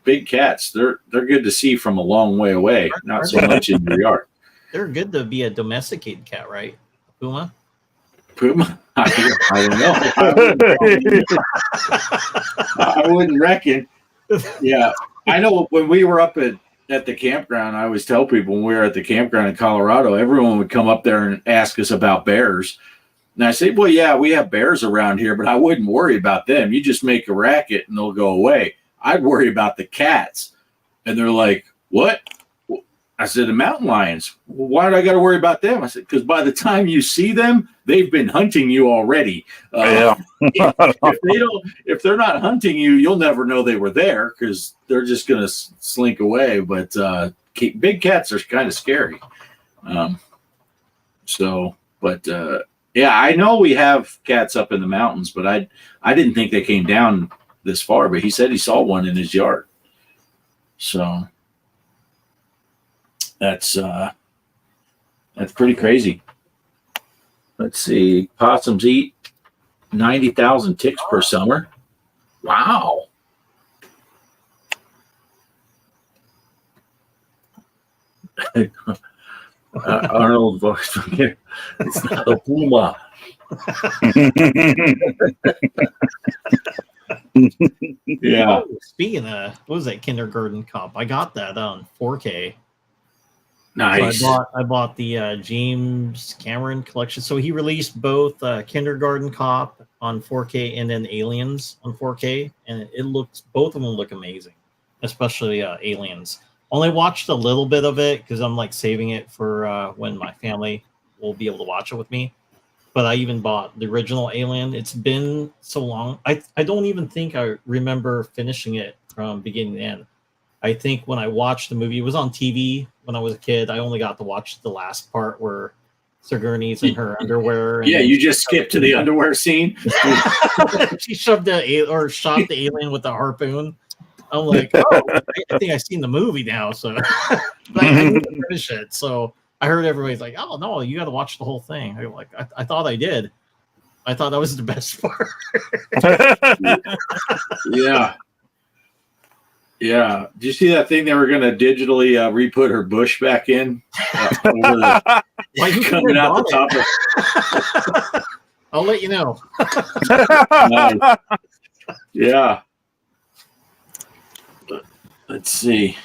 [SPEAKER 4] big cats. They're good to see from a long way away, not so much in your yard.
[SPEAKER 3] They're good to be a domesticated cat, right? Puma?
[SPEAKER 4] I don't know. I wouldn't reckon. Yeah. I know when we were up at the campground, I always tell people when we were at the campground in Colorado, everyone would come up there and ask us about bears. And I say, well, yeah, we have bears around here, but I wouldn't worry about them. You just make a racket and they'll go away. I'd worry about the cats. And they're like, what? I said, the mountain lions. Well, why do I got to worry about them? I said, because by the time you see them, they've been hunting you already. If they're not hunting you, you'll never know they were there because they're just going to slink away. But big cats are kind of scary. Yeah, I know we have cats up in the mountains, but I didn't think they came down this far. But he said he saw one in his yard. So. That's pretty crazy. Let's see. Possums eat 90,000 ticks per summer. Wow. Arnold voice. It's not a puma. Yeah.
[SPEAKER 3] Speaking of, what was that Kindergarten Cop? I got that on 4K.
[SPEAKER 4] Nice.
[SPEAKER 3] So I bought the James Cameron collection. So he released both Kindergarten Cop on 4K and then Aliens on 4K, and both of them look amazing, especially Aliens. Only watched a little bit of it because I'm like saving it for when my family will be able to watch it with me. But I even bought the original Alien. It's been so long. I don't even think I remember finishing it from beginning to end. I think when I watched the movie, it was on TV when I was a kid. I only got to watch the last part where Sigourney's in her underwear.
[SPEAKER 4] Yeah, you just skipped to the underwear scene.
[SPEAKER 3] She shot the alien with the harpoon. I'm like, oh, I think I've seen the movie now. So but I didn't finish it. So I heard everybody's like, oh, no, you got to watch the whole thing. I'm like, I thought I did. I thought that was the best part.
[SPEAKER 4] Yeah. Yeah. Did you see that thing they were going to digitally re-put her bush back in? Coming out the top of...
[SPEAKER 3] I'll let you know.
[SPEAKER 4] Nice. Yeah. Let's see.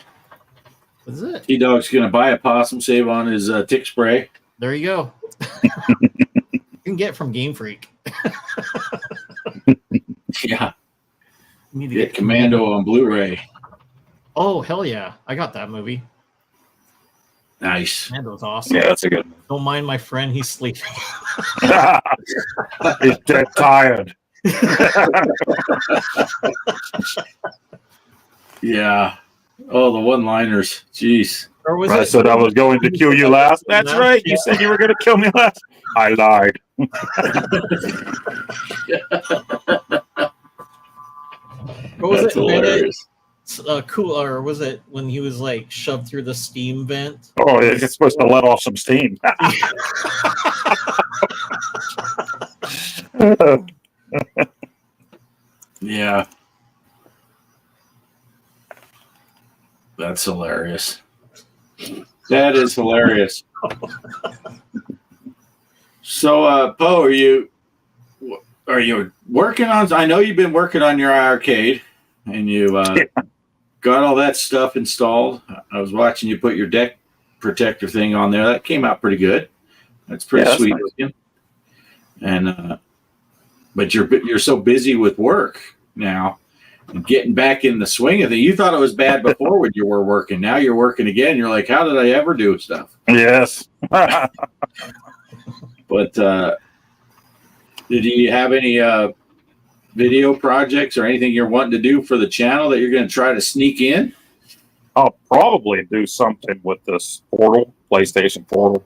[SPEAKER 3] That's it.
[SPEAKER 4] T-Dog's going to buy a possum, save on his tick spray.
[SPEAKER 3] There you go. You can get it from Game Freak.
[SPEAKER 4] Yeah. You need to get Commando on Blu-ray.
[SPEAKER 3] Oh, hell yeah. I got that movie.
[SPEAKER 4] Nice.
[SPEAKER 3] That was awesome.
[SPEAKER 2] Yeah, that's a good one.
[SPEAKER 3] Don't mind my friend. He's sleeping.
[SPEAKER 2] He's dead tired.
[SPEAKER 4] Yeah. Oh, the one-liners. Jeez.
[SPEAKER 3] Or was
[SPEAKER 2] I
[SPEAKER 3] it?
[SPEAKER 2] said I was going to kill you last. That's right. You said you were going to kill me last. I lied.
[SPEAKER 3] Or was
[SPEAKER 4] That's
[SPEAKER 3] it Bennett?
[SPEAKER 4] hilarious.
[SPEAKER 3] Cool, or was it when he was like shoved through the steam vent?
[SPEAKER 2] Oh, it's supposed to let off some steam.
[SPEAKER 4] Yeah. That's hilarious. That is hilarious. So, Poe, are you working on? I know you've been working on your arcade, and you got all that stuff installed. I was watching you put your deck protector thing on there. That came out pretty good. That's pretty
[SPEAKER 2] Yeah,
[SPEAKER 4] sweet
[SPEAKER 2] that's
[SPEAKER 4] looking. And but you're so busy with work now. And getting back in the swing of it. You thought it was bad before when you were working. Now you're working again. You're like, how did I ever do stuff?
[SPEAKER 2] Yes.
[SPEAKER 4] But did you have any video projects or anything you're wanting to do for the channel that you're going to try to sneak in?
[SPEAKER 2] I'll probably do something with this portal, PlayStation Portal,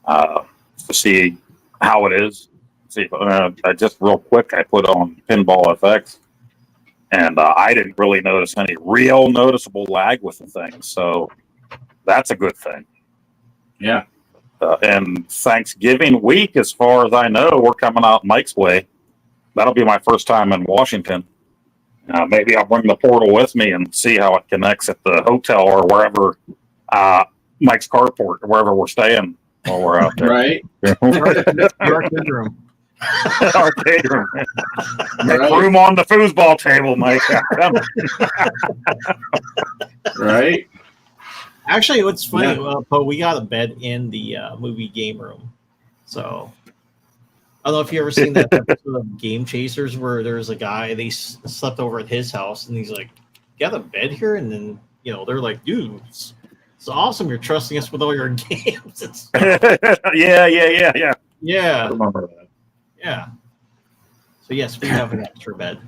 [SPEAKER 2] to see how it is. See, I just real quick, I put on Pinball FX. And I didn't really notice any real noticeable lag with the thing. So that's a good thing.
[SPEAKER 4] Yeah.
[SPEAKER 2] And Thanksgiving week, as far as I know, we're coming out Mike's way. That'll be my first time in Washington. Maybe I'll bring the portal with me and see how it connects at the hotel or wherever Mike's carport, or wherever we're staying while we're out there.
[SPEAKER 4] Right.
[SPEAKER 3] Arcade room.
[SPEAKER 2] Arcade room. Make
[SPEAKER 4] Right.
[SPEAKER 2] room on the foosball table, Mike.
[SPEAKER 4] Right.
[SPEAKER 3] Actually, what's funny, Poe, we got a bed in the movie game room. So I don't know if you ever seen that episode of Game Chasers where there's a guy, they slept over at his house, and he's like, "You got a bed here?" And then, they're like, "Dude, it's awesome. You're trusting us with all your games."
[SPEAKER 2] Yeah.
[SPEAKER 3] Yeah.
[SPEAKER 2] I remember that.
[SPEAKER 3] Yeah. So yes, we have an extra bed.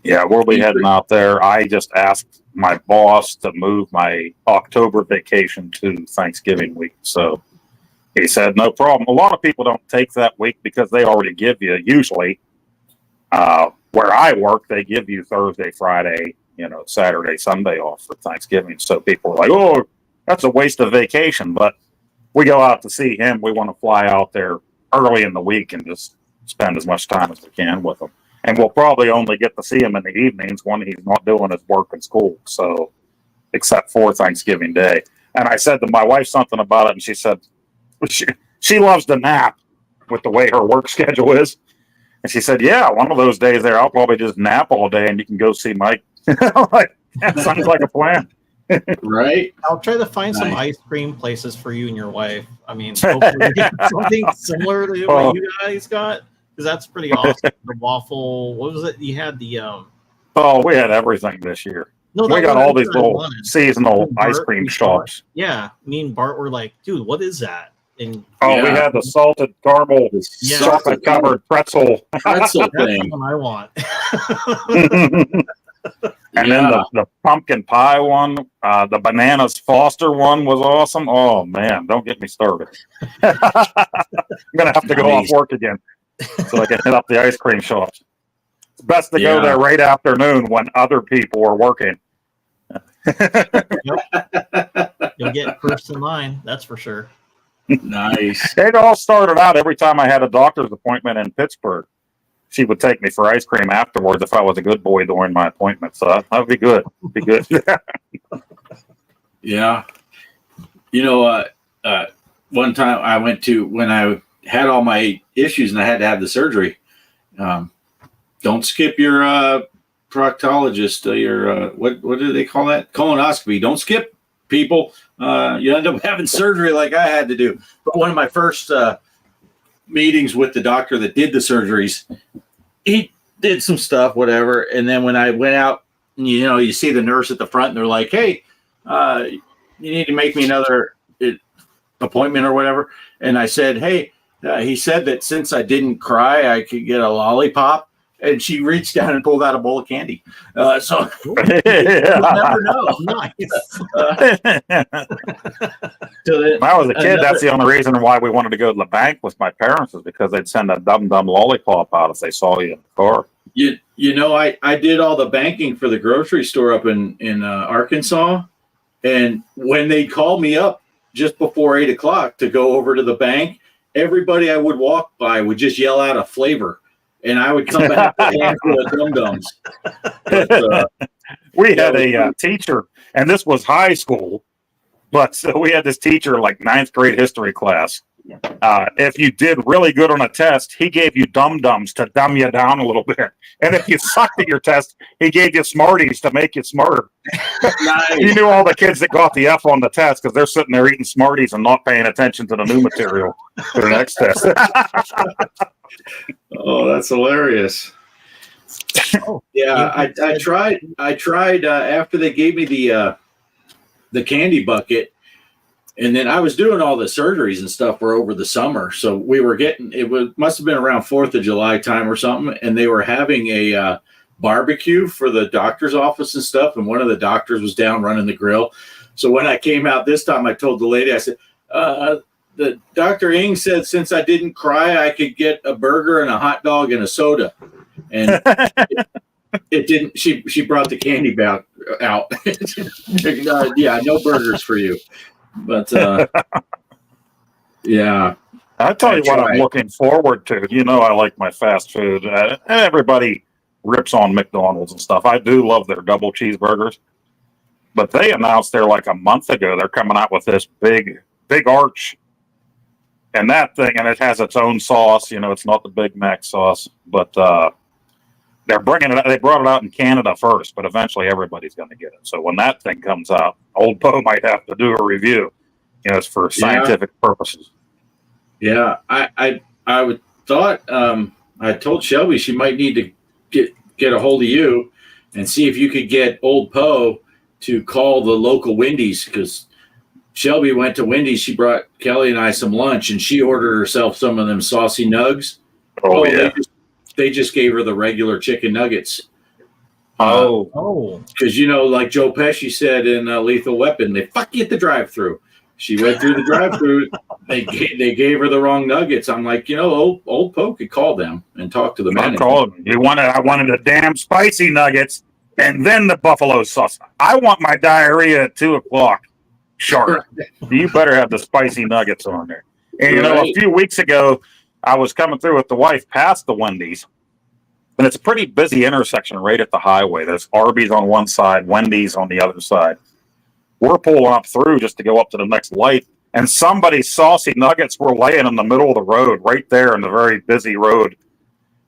[SPEAKER 2] Yeah, we'll be heading out there. I just asked my boss to move my October vacation to Thanksgiving week. So he said, no problem. A lot of people don't take that week because they already give you, usually, where I work, they give you Thursday, Friday, Saturday, Sunday off for Thanksgiving. So people are like, oh, that's a waste of vacation. But we go out to see him. We want to fly out there early in the week and just spend as much time as we can with him. And we'll probably only get to see him in the evenings when he's not doing his work in school. So, except for Thanksgiving Day. And I said to my wife something about it, and she said she loves to nap with the way her work schedule is. And she said, yeah, one of those days there, I'll probably just nap all day and you can go see Mike. Like, that sounds like a plan.
[SPEAKER 4] Right.
[SPEAKER 3] I'll try to find some ice cream places for you and your wife. I mean, hopefully something similar to what you guys got, because that's pretty awesome. The waffle, what was it? You had the
[SPEAKER 2] Oh, we had everything this year.
[SPEAKER 3] No,
[SPEAKER 2] we got all these little seasonal ice cream shops.
[SPEAKER 3] Yeah, me and Bart were like, dude, what is that? And
[SPEAKER 2] we had the salted caramel, chocolate covered pretzel
[SPEAKER 4] thing.
[SPEAKER 3] That's what I want.
[SPEAKER 2] And then the pumpkin pie one, the bananas Foster one was awesome. Oh man, don't get me started. I'm gonna have to go off work again so I can hit up the ice cream shops. It's best to go there right afternoon when other people are working.
[SPEAKER 3] You'll get first in line, that's for sure.
[SPEAKER 4] Nice.
[SPEAKER 2] It all started out every time I had a doctor's appointment in Pittsburgh. She would take me for ice cream afterwards if I was a good boy during my appointment. So that would be good. Be good.
[SPEAKER 4] Yeah. One time I went to, when I had all my issues and I had to have the surgery, don't skip your proctologist, your, what do they call that? Colonoscopy. Don't skip, people. You end up having surgery like I had to do. But one of my first meetings with the doctor that did the surgeries, he did some stuff, whatever. And then when I went out, you see the nurse at the front and they're like, hey, you need to make me another appointment or whatever. And I said, hey, He said that since I didn't cry, I could get a lollipop. And she reached down and pulled out a bowl of candy. So you never know.
[SPEAKER 3] Nice.
[SPEAKER 4] So
[SPEAKER 2] When I was a kid, that's the only reason why we wanted to go to the bank with my parents, is because they'd send a dumb lollipop out if they saw you in the car.
[SPEAKER 4] You know, I did all the banking for the grocery store up in Arkansas, and when they called me up just before 8 o'clock to go over to the bank, everybody I would walk by would just yell out a flavor, and I would come back with a handful of dum-dums. But,
[SPEAKER 2] we had a teacher, and this was high school, but so we had this teacher like ninth grade history class. If you did really good on a test, he gave you dum-dums to dumb you down a little bit. And if you sucked at your test, he gave you Smarties to make you smarter.
[SPEAKER 4] nice.
[SPEAKER 2] He knew all the kids that got the F on the test because they're sitting there eating Smarties and not paying attention to the new material for the next test.
[SPEAKER 4] Oh, that's hilarious.
[SPEAKER 3] Oh,
[SPEAKER 4] Yeah, I tried after they gave me the candy bucket, and then I was doing all the surgeries and stuff for over the summer. So we were must have been around 4th of July time or something, and they were having a barbecue for the doctor's office and stuff, and one of the doctors was down running the grill. So when I came out this time, I told the lady, I said, the Dr. Ing said since I didn't cry, I could get a burger and a hot dog and a soda. And it didn't. She brought the candy out. Yeah, no burgers for you. But yeah,
[SPEAKER 2] I'll tell you what I'm looking forward to. You know, I like my fast food. Everybody rips on McDonald's and stuff. I do love their double cheeseburgers. But they announced there like a month ago they're coming out with this big arch. And that thing, and it has its own sauce. You know, it's not the Big Mac sauce, but they're bringing it. They brought it out in Canada first, but eventually everybody's going to get it. So when that thing comes out, Old Poe might have to do a review. You know, it's for scientific purposes.
[SPEAKER 4] Yeah, I would thought I told Shelby she might need to get a hold of you and see if you could get Old Poe to call the local Wendy's, because Shelby went to Wendy's. She brought Kelly and I some lunch, and she ordered herself some of them saucy nugs.
[SPEAKER 2] Oh yeah.
[SPEAKER 4] They just gave her the regular chicken nuggets.
[SPEAKER 3] Oh.
[SPEAKER 4] Because, you know, like Joe Pesci said in Lethal Weapon, they fuck you at the drive-thru. She went through the drive-thru. They gave her the wrong nuggets. I'm like, you know, old Poe could call them and talk to the manager.
[SPEAKER 2] I wanted the damn spicy nuggets and then the buffalo sauce. I want my diarrhea at 2:00 sharp. You better have the spicy nuggets on there. And, you know, a few weeks ago, I was coming through with the wife past the Wendy's, and it's a pretty busy intersection right at the highway. There's Arby's on one side, Wendy's on the other side. We're pulling up through just to go up to the next light, and somebody's saucy nuggets were laying in the middle of the road, right there in the very busy road.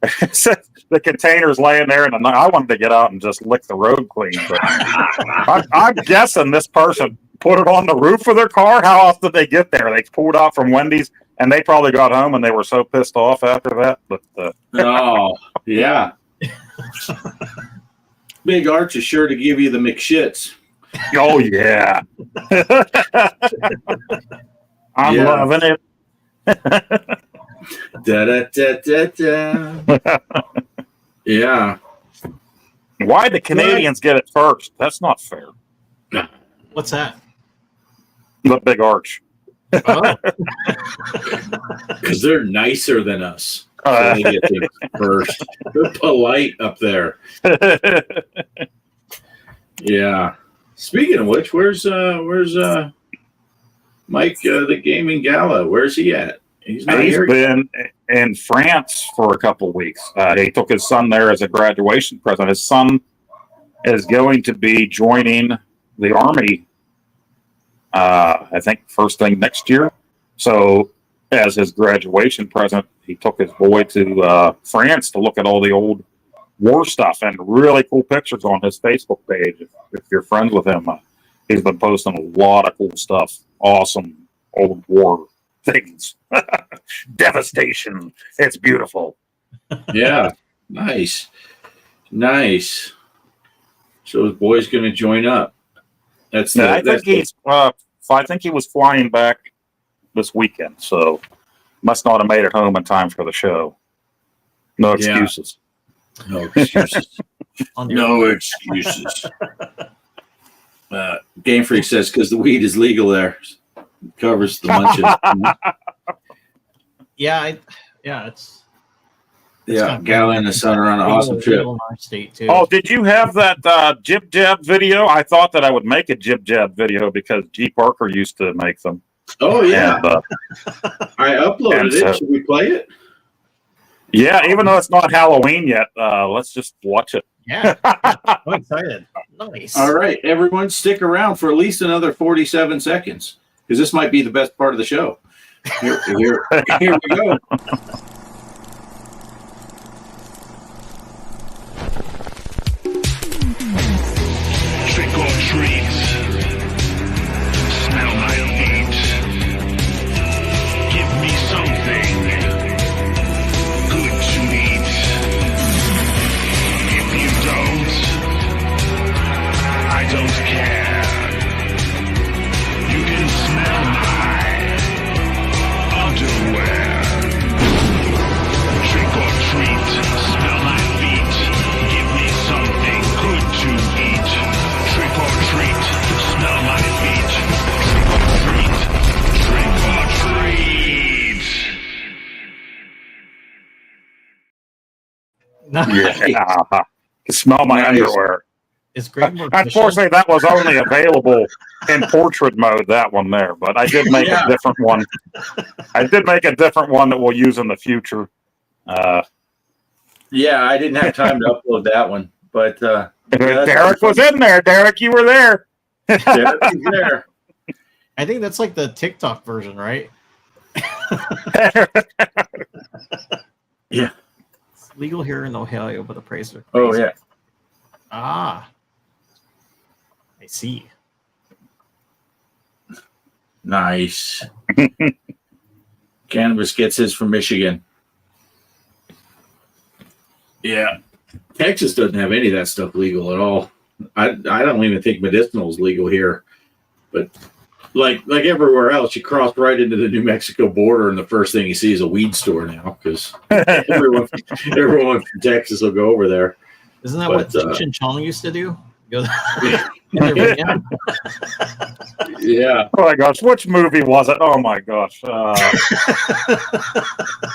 [SPEAKER 2] The container's laying there, and I wanted to get out and just lick the road clean. But I'm guessing this person put it on the roof of their car. How else did they get there? They pulled out from Wendy's, and they probably got home and they were so pissed off after that. But
[SPEAKER 4] oh yeah, Big Arch is sure to give you the McShits.
[SPEAKER 2] Oh yeah, I'm loving it.
[SPEAKER 4] Da, da, da, da, da. Yeah.
[SPEAKER 2] Why the Canadians get it first? That's not fair.
[SPEAKER 3] What's that?
[SPEAKER 2] The Big Arch.
[SPEAKER 3] Oh.
[SPEAKER 4] Because they're nicer than us. So they get things first. They're polite up there. Yeah. Speaking of which, where's Mike, the gaming gala? Where's he at? He's
[SPEAKER 2] been in France for a couple of weeks. He took his son there as a graduation present. His son is going to be joining the Army, I think, first thing next year. So as his graduation present, he took his boy to France to look at all the old war stuff, and really cool pictures on his Facebook page. If you're friends with him, he's been posting a lot of cool stuff. Awesome old war things. Devastation. It's beautiful.
[SPEAKER 4] Yeah. Nice. So his boy's going to join up.
[SPEAKER 2] I think he was flying back this weekend. So Must not have made it home in time for the show. No
[SPEAKER 4] Yeah.
[SPEAKER 2] excuses.
[SPEAKER 4] No excuses.
[SPEAKER 3] On
[SPEAKER 4] No excuses. Game Freak says because the weed is legal there. Covers the munching.
[SPEAKER 3] Yeah, it's
[SPEAKER 4] Yeah,
[SPEAKER 3] kind of
[SPEAKER 4] Gala and the Sun are on an awesome
[SPEAKER 3] legal
[SPEAKER 4] trip.
[SPEAKER 3] in our state too.
[SPEAKER 2] Oh, did you have that Jib Jab video? I thought that I would make a Jib Jab video because G.Parker used to make them.
[SPEAKER 4] Oh, yeah.
[SPEAKER 2] And,
[SPEAKER 4] I uploaded
[SPEAKER 2] and
[SPEAKER 4] it.
[SPEAKER 2] so-
[SPEAKER 4] Should we play it?
[SPEAKER 2] yeah, even though it's not Halloween yet, let's just watch it.
[SPEAKER 3] Yeah, I'm excited. Nice.
[SPEAKER 4] All right, everyone, stick around for at least another 47 seconds because this might be the best part of the show. Here we go.
[SPEAKER 6] Trick or treat. Smell my feet. Give me something good to eat. If you don't, I don't care. You can smell my underwear. Trick or treat. Smell my feet. Give me something good to eat. Trick or treat. Smell my feet. Trick or treat. Trick or treat.
[SPEAKER 2] Yeah. Can smell my
[SPEAKER 4] Nice.
[SPEAKER 2] underwear.
[SPEAKER 3] It's great.
[SPEAKER 2] Unfortunately, that was only available in portrait mode, that one there. But I did make
[SPEAKER 4] Yeah.
[SPEAKER 2] a different one. I did make a different one that we'll use in the future.
[SPEAKER 4] Yeah, I didn't have time to upload that one, but
[SPEAKER 2] Derek was in there. Derek, you were there.
[SPEAKER 4] Derek's there.
[SPEAKER 3] I think that's like the TikTok version, right?
[SPEAKER 4] Yeah.
[SPEAKER 3] It's legal here in Ohio, but the price are
[SPEAKER 4] Oh,
[SPEAKER 3] crazy.
[SPEAKER 4] yeah.
[SPEAKER 3] Ah, I see.
[SPEAKER 4] Nice. Cannabis gets his from Michigan. Yeah. Texas doesn't have any of that stuff legal at all. I don't even think medicinal is legal here. But like everywhere else, you cross right into the New Mexico border, and the first thing you see is a weed store now because everyone from Texas will go over there.
[SPEAKER 3] Isn't that
[SPEAKER 4] But,
[SPEAKER 3] what Cheech and Chong used to do? Go in their van?
[SPEAKER 4] Yeah.
[SPEAKER 2] Oh my gosh, which movie was it? Oh my gosh.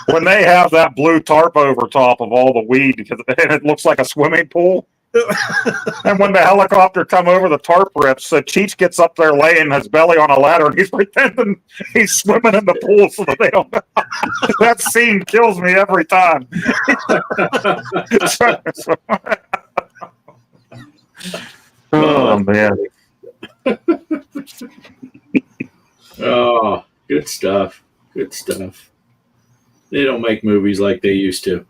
[SPEAKER 2] When they have that blue tarp over top of all the weed because it looks like a swimming pool. And when the helicopter come over, the tarp rips. So Cheech gets up there laying his belly on a ladder and he's pretending he's swimming in the pool so that they don't. That scene kills me every time. Oh man.
[SPEAKER 4] Oh, good stuff. Good stuff. They don't make movies like they used to.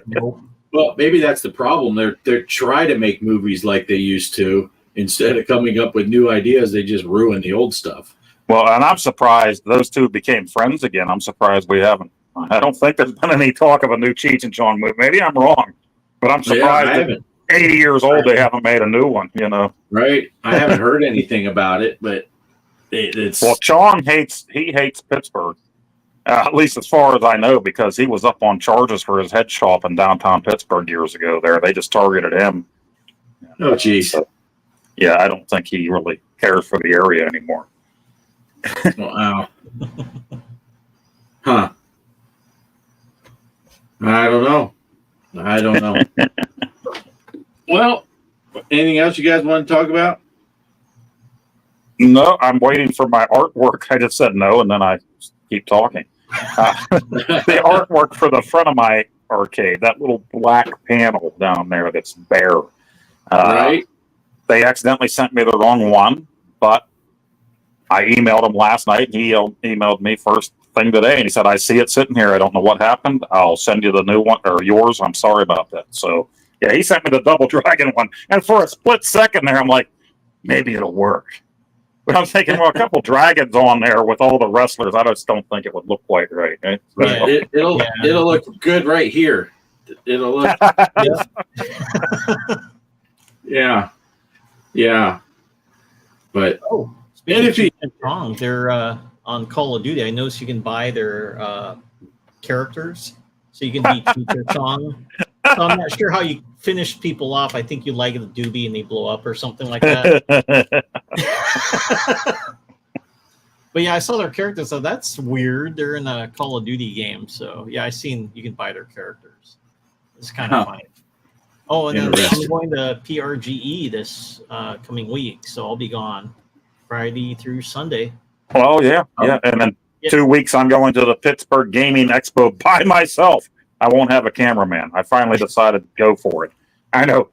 [SPEAKER 3] Nope.
[SPEAKER 4] Well, maybe that's the problem. They're trying to make movies like they used to. Instead of coming up with new ideas, they just ruin the old stuff.
[SPEAKER 2] Well, and I'm surprised those two became friends again. I'm surprised we haven't. I don't think there's been any talk of a new Cheech and Chong movie. Maybe I'm wrong, but I'm
[SPEAKER 4] Yeah, I
[SPEAKER 2] surprised at
[SPEAKER 4] haven't.
[SPEAKER 2] 80 years old they haven't made a new one. You know.
[SPEAKER 4] Right? I haven't heard anything about it, but it's
[SPEAKER 2] Well, Chong hates Pittsburgh, at least as far as I know, because he was up on charges for his head shop in downtown Pittsburgh years ago. There, they just targeted him.
[SPEAKER 4] oh geez.
[SPEAKER 2] So, yeah, I don't think he really cares for the area anymore.
[SPEAKER 4] Wow. Huh. I don't know. Well, anything else you guys want to talk about?
[SPEAKER 2] No, I'm waiting for my artwork. I just said no, and then I keep talking. The artwork for the front of my arcade, that little black panel down there that's bare.
[SPEAKER 4] Right?
[SPEAKER 2] They accidentally sent me the wrong one, but I emailed him last night, and he emailed me first thing today, and he said, I see it sitting here. I don't know what happened. I'll send you the new one, or yours. I'm sorry about that. So, yeah, he sent me the Double Dragon one. And for a split second there, I'm like, maybe it'll work. But I'm thinking, well, a couple dragons on there with all the wrestlers, I just don't think it would look quite right. Right?
[SPEAKER 4] Yeah, it'll look good right here. It'll look yeah. But
[SPEAKER 3] Oh,
[SPEAKER 4] And if you
[SPEAKER 3] wrong, they're on Call of Duty. I noticed you can buy their characters, so you can be Teacher Chong. So I'm not sure how you finish people off. I think you like the doobie and they blow up or something like that. But yeah, I saw their characters, so that's weird. They're in a Call of Duty game, so yeah, I seen you can buy their characters. It's kind of funny. Oh, and then I'm going to PRGE this coming week, so I'll be gone Friday through Sunday.
[SPEAKER 2] Well, yeah. And then 2 weeks I'm going to the Pittsburgh Gaming Expo by myself. I won't have a cameraman. I finally decided to go for it. I know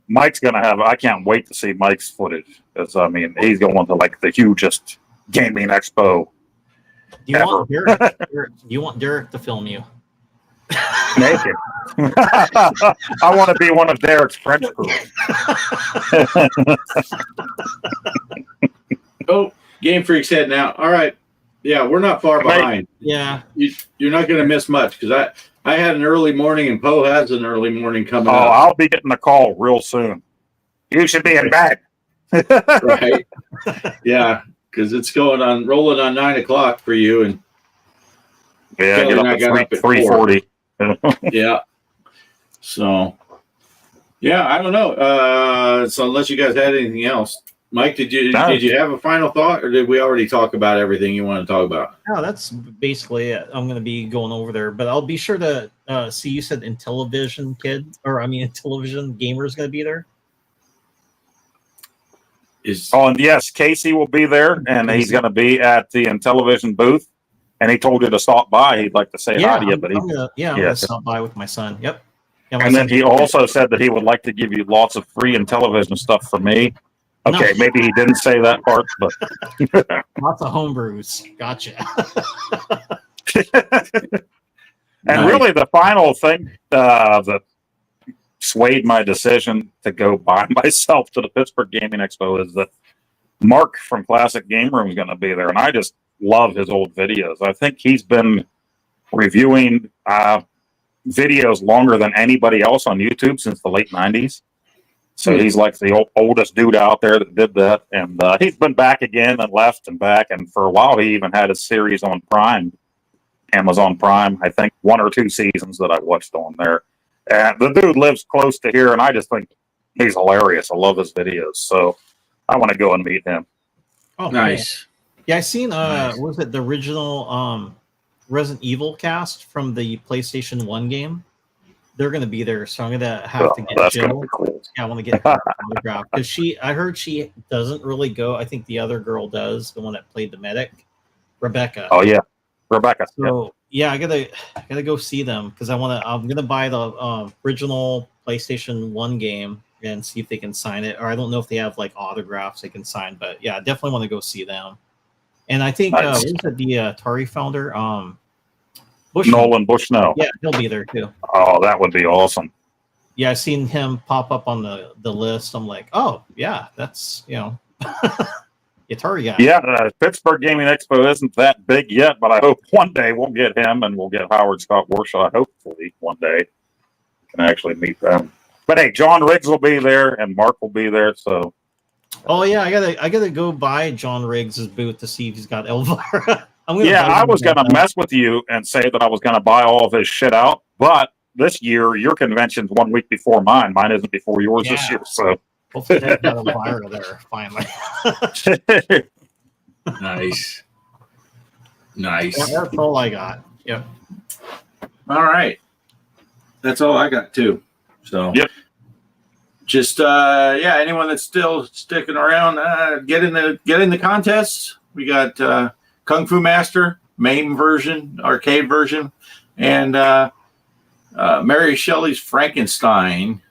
[SPEAKER 2] Mike's going to have, I can't wait to see Mike's footage. Because, I mean, he's going to like the hugest gaming expo ever.
[SPEAKER 3] Do you want Derek to film you?
[SPEAKER 2] Naked. I want to be one of Derek's French crew.
[SPEAKER 4] Oh, Game Freak's heading out. All right. Yeah, we're not far behind.
[SPEAKER 3] Yeah.
[SPEAKER 4] You're not going to miss much because I had an early morning and Poe has an early morning coming up.
[SPEAKER 2] I'll be getting a call real soon. You should be in bed.
[SPEAKER 4] Right. Yeah, because it's rolling on 9 o'clock for you. And
[SPEAKER 2] yeah,
[SPEAKER 4] Kelly
[SPEAKER 2] get up at 3:40.
[SPEAKER 4] Yeah. So, yeah, I don't know. So unless you guys had anything else, Mike, did you have a final thought, or did we already talk about everything you want to talk about?
[SPEAKER 3] No, that's basically it. I'm going to be going over there, but I'll be sure to see. You said Intellivision Intellivision Gamer is going to be there.
[SPEAKER 2] And yes, Casey will be there, and he's going to be at the Intellivision booth. And he told you to stop by. He'd like to say hi to you, but
[SPEAKER 3] I'm gonna stop by with my son. Yep. Yeah,
[SPEAKER 2] and then he also said that he would like to give you lots of free Intellivision stuff for me. Okay, maybe he didn't say that part, but
[SPEAKER 3] lots of homebrews. Gotcha.
[SPEAKER 2] And really, the final thing that swayed my decision to go by myself to the Pittsburgh Gaming Expo is that Mark from Classic Game Room is going to be there, and I just love his old videos. I think he's been reviewing videos longer than anybody else on YouTube since the late 90s. So he's like the oldest dude out there that did that. And he's been back again and left and back. And for a while, he even had a series on Prime, Amazon Prime, I think 1 or 2 seasons that I watched on there. And the dude lives close to here, and I just think he's hilarious. I love his videos. So I want to go and meet him.
[SPEAKER 3] Oh,
[SPEAKER 4] nice.
[SPEAKER 3] Man. Yeah, I seen what was it, the original Resident Evil cast from the PlayStation 1 game. They're going to be there, so I'm going to have to get Jill. Cool. Yeah, I want to get her autograph because I heard she doesn't really go. I think the other girl does, the one that played the medic, Rebecca.
[SPEAKER 2] Oh yeah, Rebecca.
[SPEAKER 3] So yeah, I gotta go see them because I'm gonna buy the original PlayStation 1 game and see if they can sign it. Or I don't know if they have like autographs they can sign, but yeah, I definitely want to go see them. And I think what was it, the Atari founder,
[SPEAKER 2] Nolan Bushnell.
[SPEAKER 3] Yeah, he'll be there too.
[SPEAKER 2] Oh, that would be awesome.
[SPEAKER 3] Yeah, I've seen him pop up on the list. I'm like, oh yeah, that's Atari guy.
[SPEAKER 2] Yeah, Pittsburgh Gaming Expo isn't that big yet, but I hope one day we'll get him and we'll get Howard Scott Warshaw. Hopefully one day can actually meet them. But hey, John Riggs will be there and Mark will be there. So.
[SPEAKER 3] Oh yeah, I gotta go by John Riggs' booth to see if he's got Elvira.
[SPEAKER 2] I was gonna mess with you and say that I was gonna buy all of his shit out, but this year your convention's 1 week before mine. Mine isn't before yours this year. So
[SPEAKER 3] hopefully they've got Elvira there finally.
[SPEAKER 4] Nice.
[SPEAKER 3] Yeah, that's all I got. Yep.
[SPEAKER 4] All right. That's all I got too. So
[SPEAKER 2] yep.
[SPEAKER 4] Just anyone that's still sticking around, get in the contests. We got Kung Fu Master, MAME version, arcade version, and Mary Shelley's Frankenstein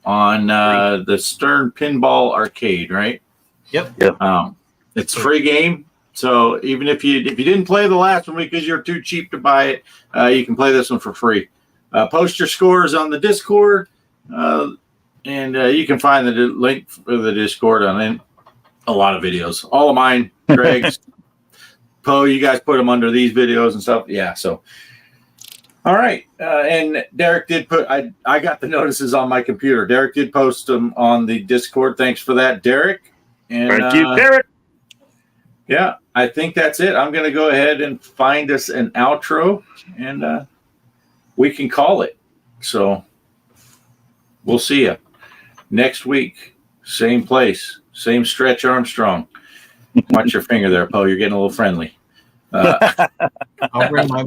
[SPEAKER 4] on the Stern Pinball Arcade, right?
[SPEAKER 3] Yep.
[SPEAKER 4] It's a free game. So even if you didn't play the last one because you're too cheap to buy it, you can play this one for free. Post your scores on the Discord. And you can find the link for the Discord on a lot of videos. All of mine, Greg's, Poe, you guys put them under these videos and stuff. Yeah, so. All right. And Derek did I got the notices on my computer. Derek did post them on the Discord. Thanks for that, Derek. And,
[SPEAKER 2] thank you, Derek.
[SPEAKER 4] Yeah, I think that's it. I'm going to go ahead and find us an outro, and we can call it. So we'll see you next week. Same place, same Stretch Armstrong. Watch your finger there, Poe. You're getting a little friendly.
[SPEAKER 3] I'll bring my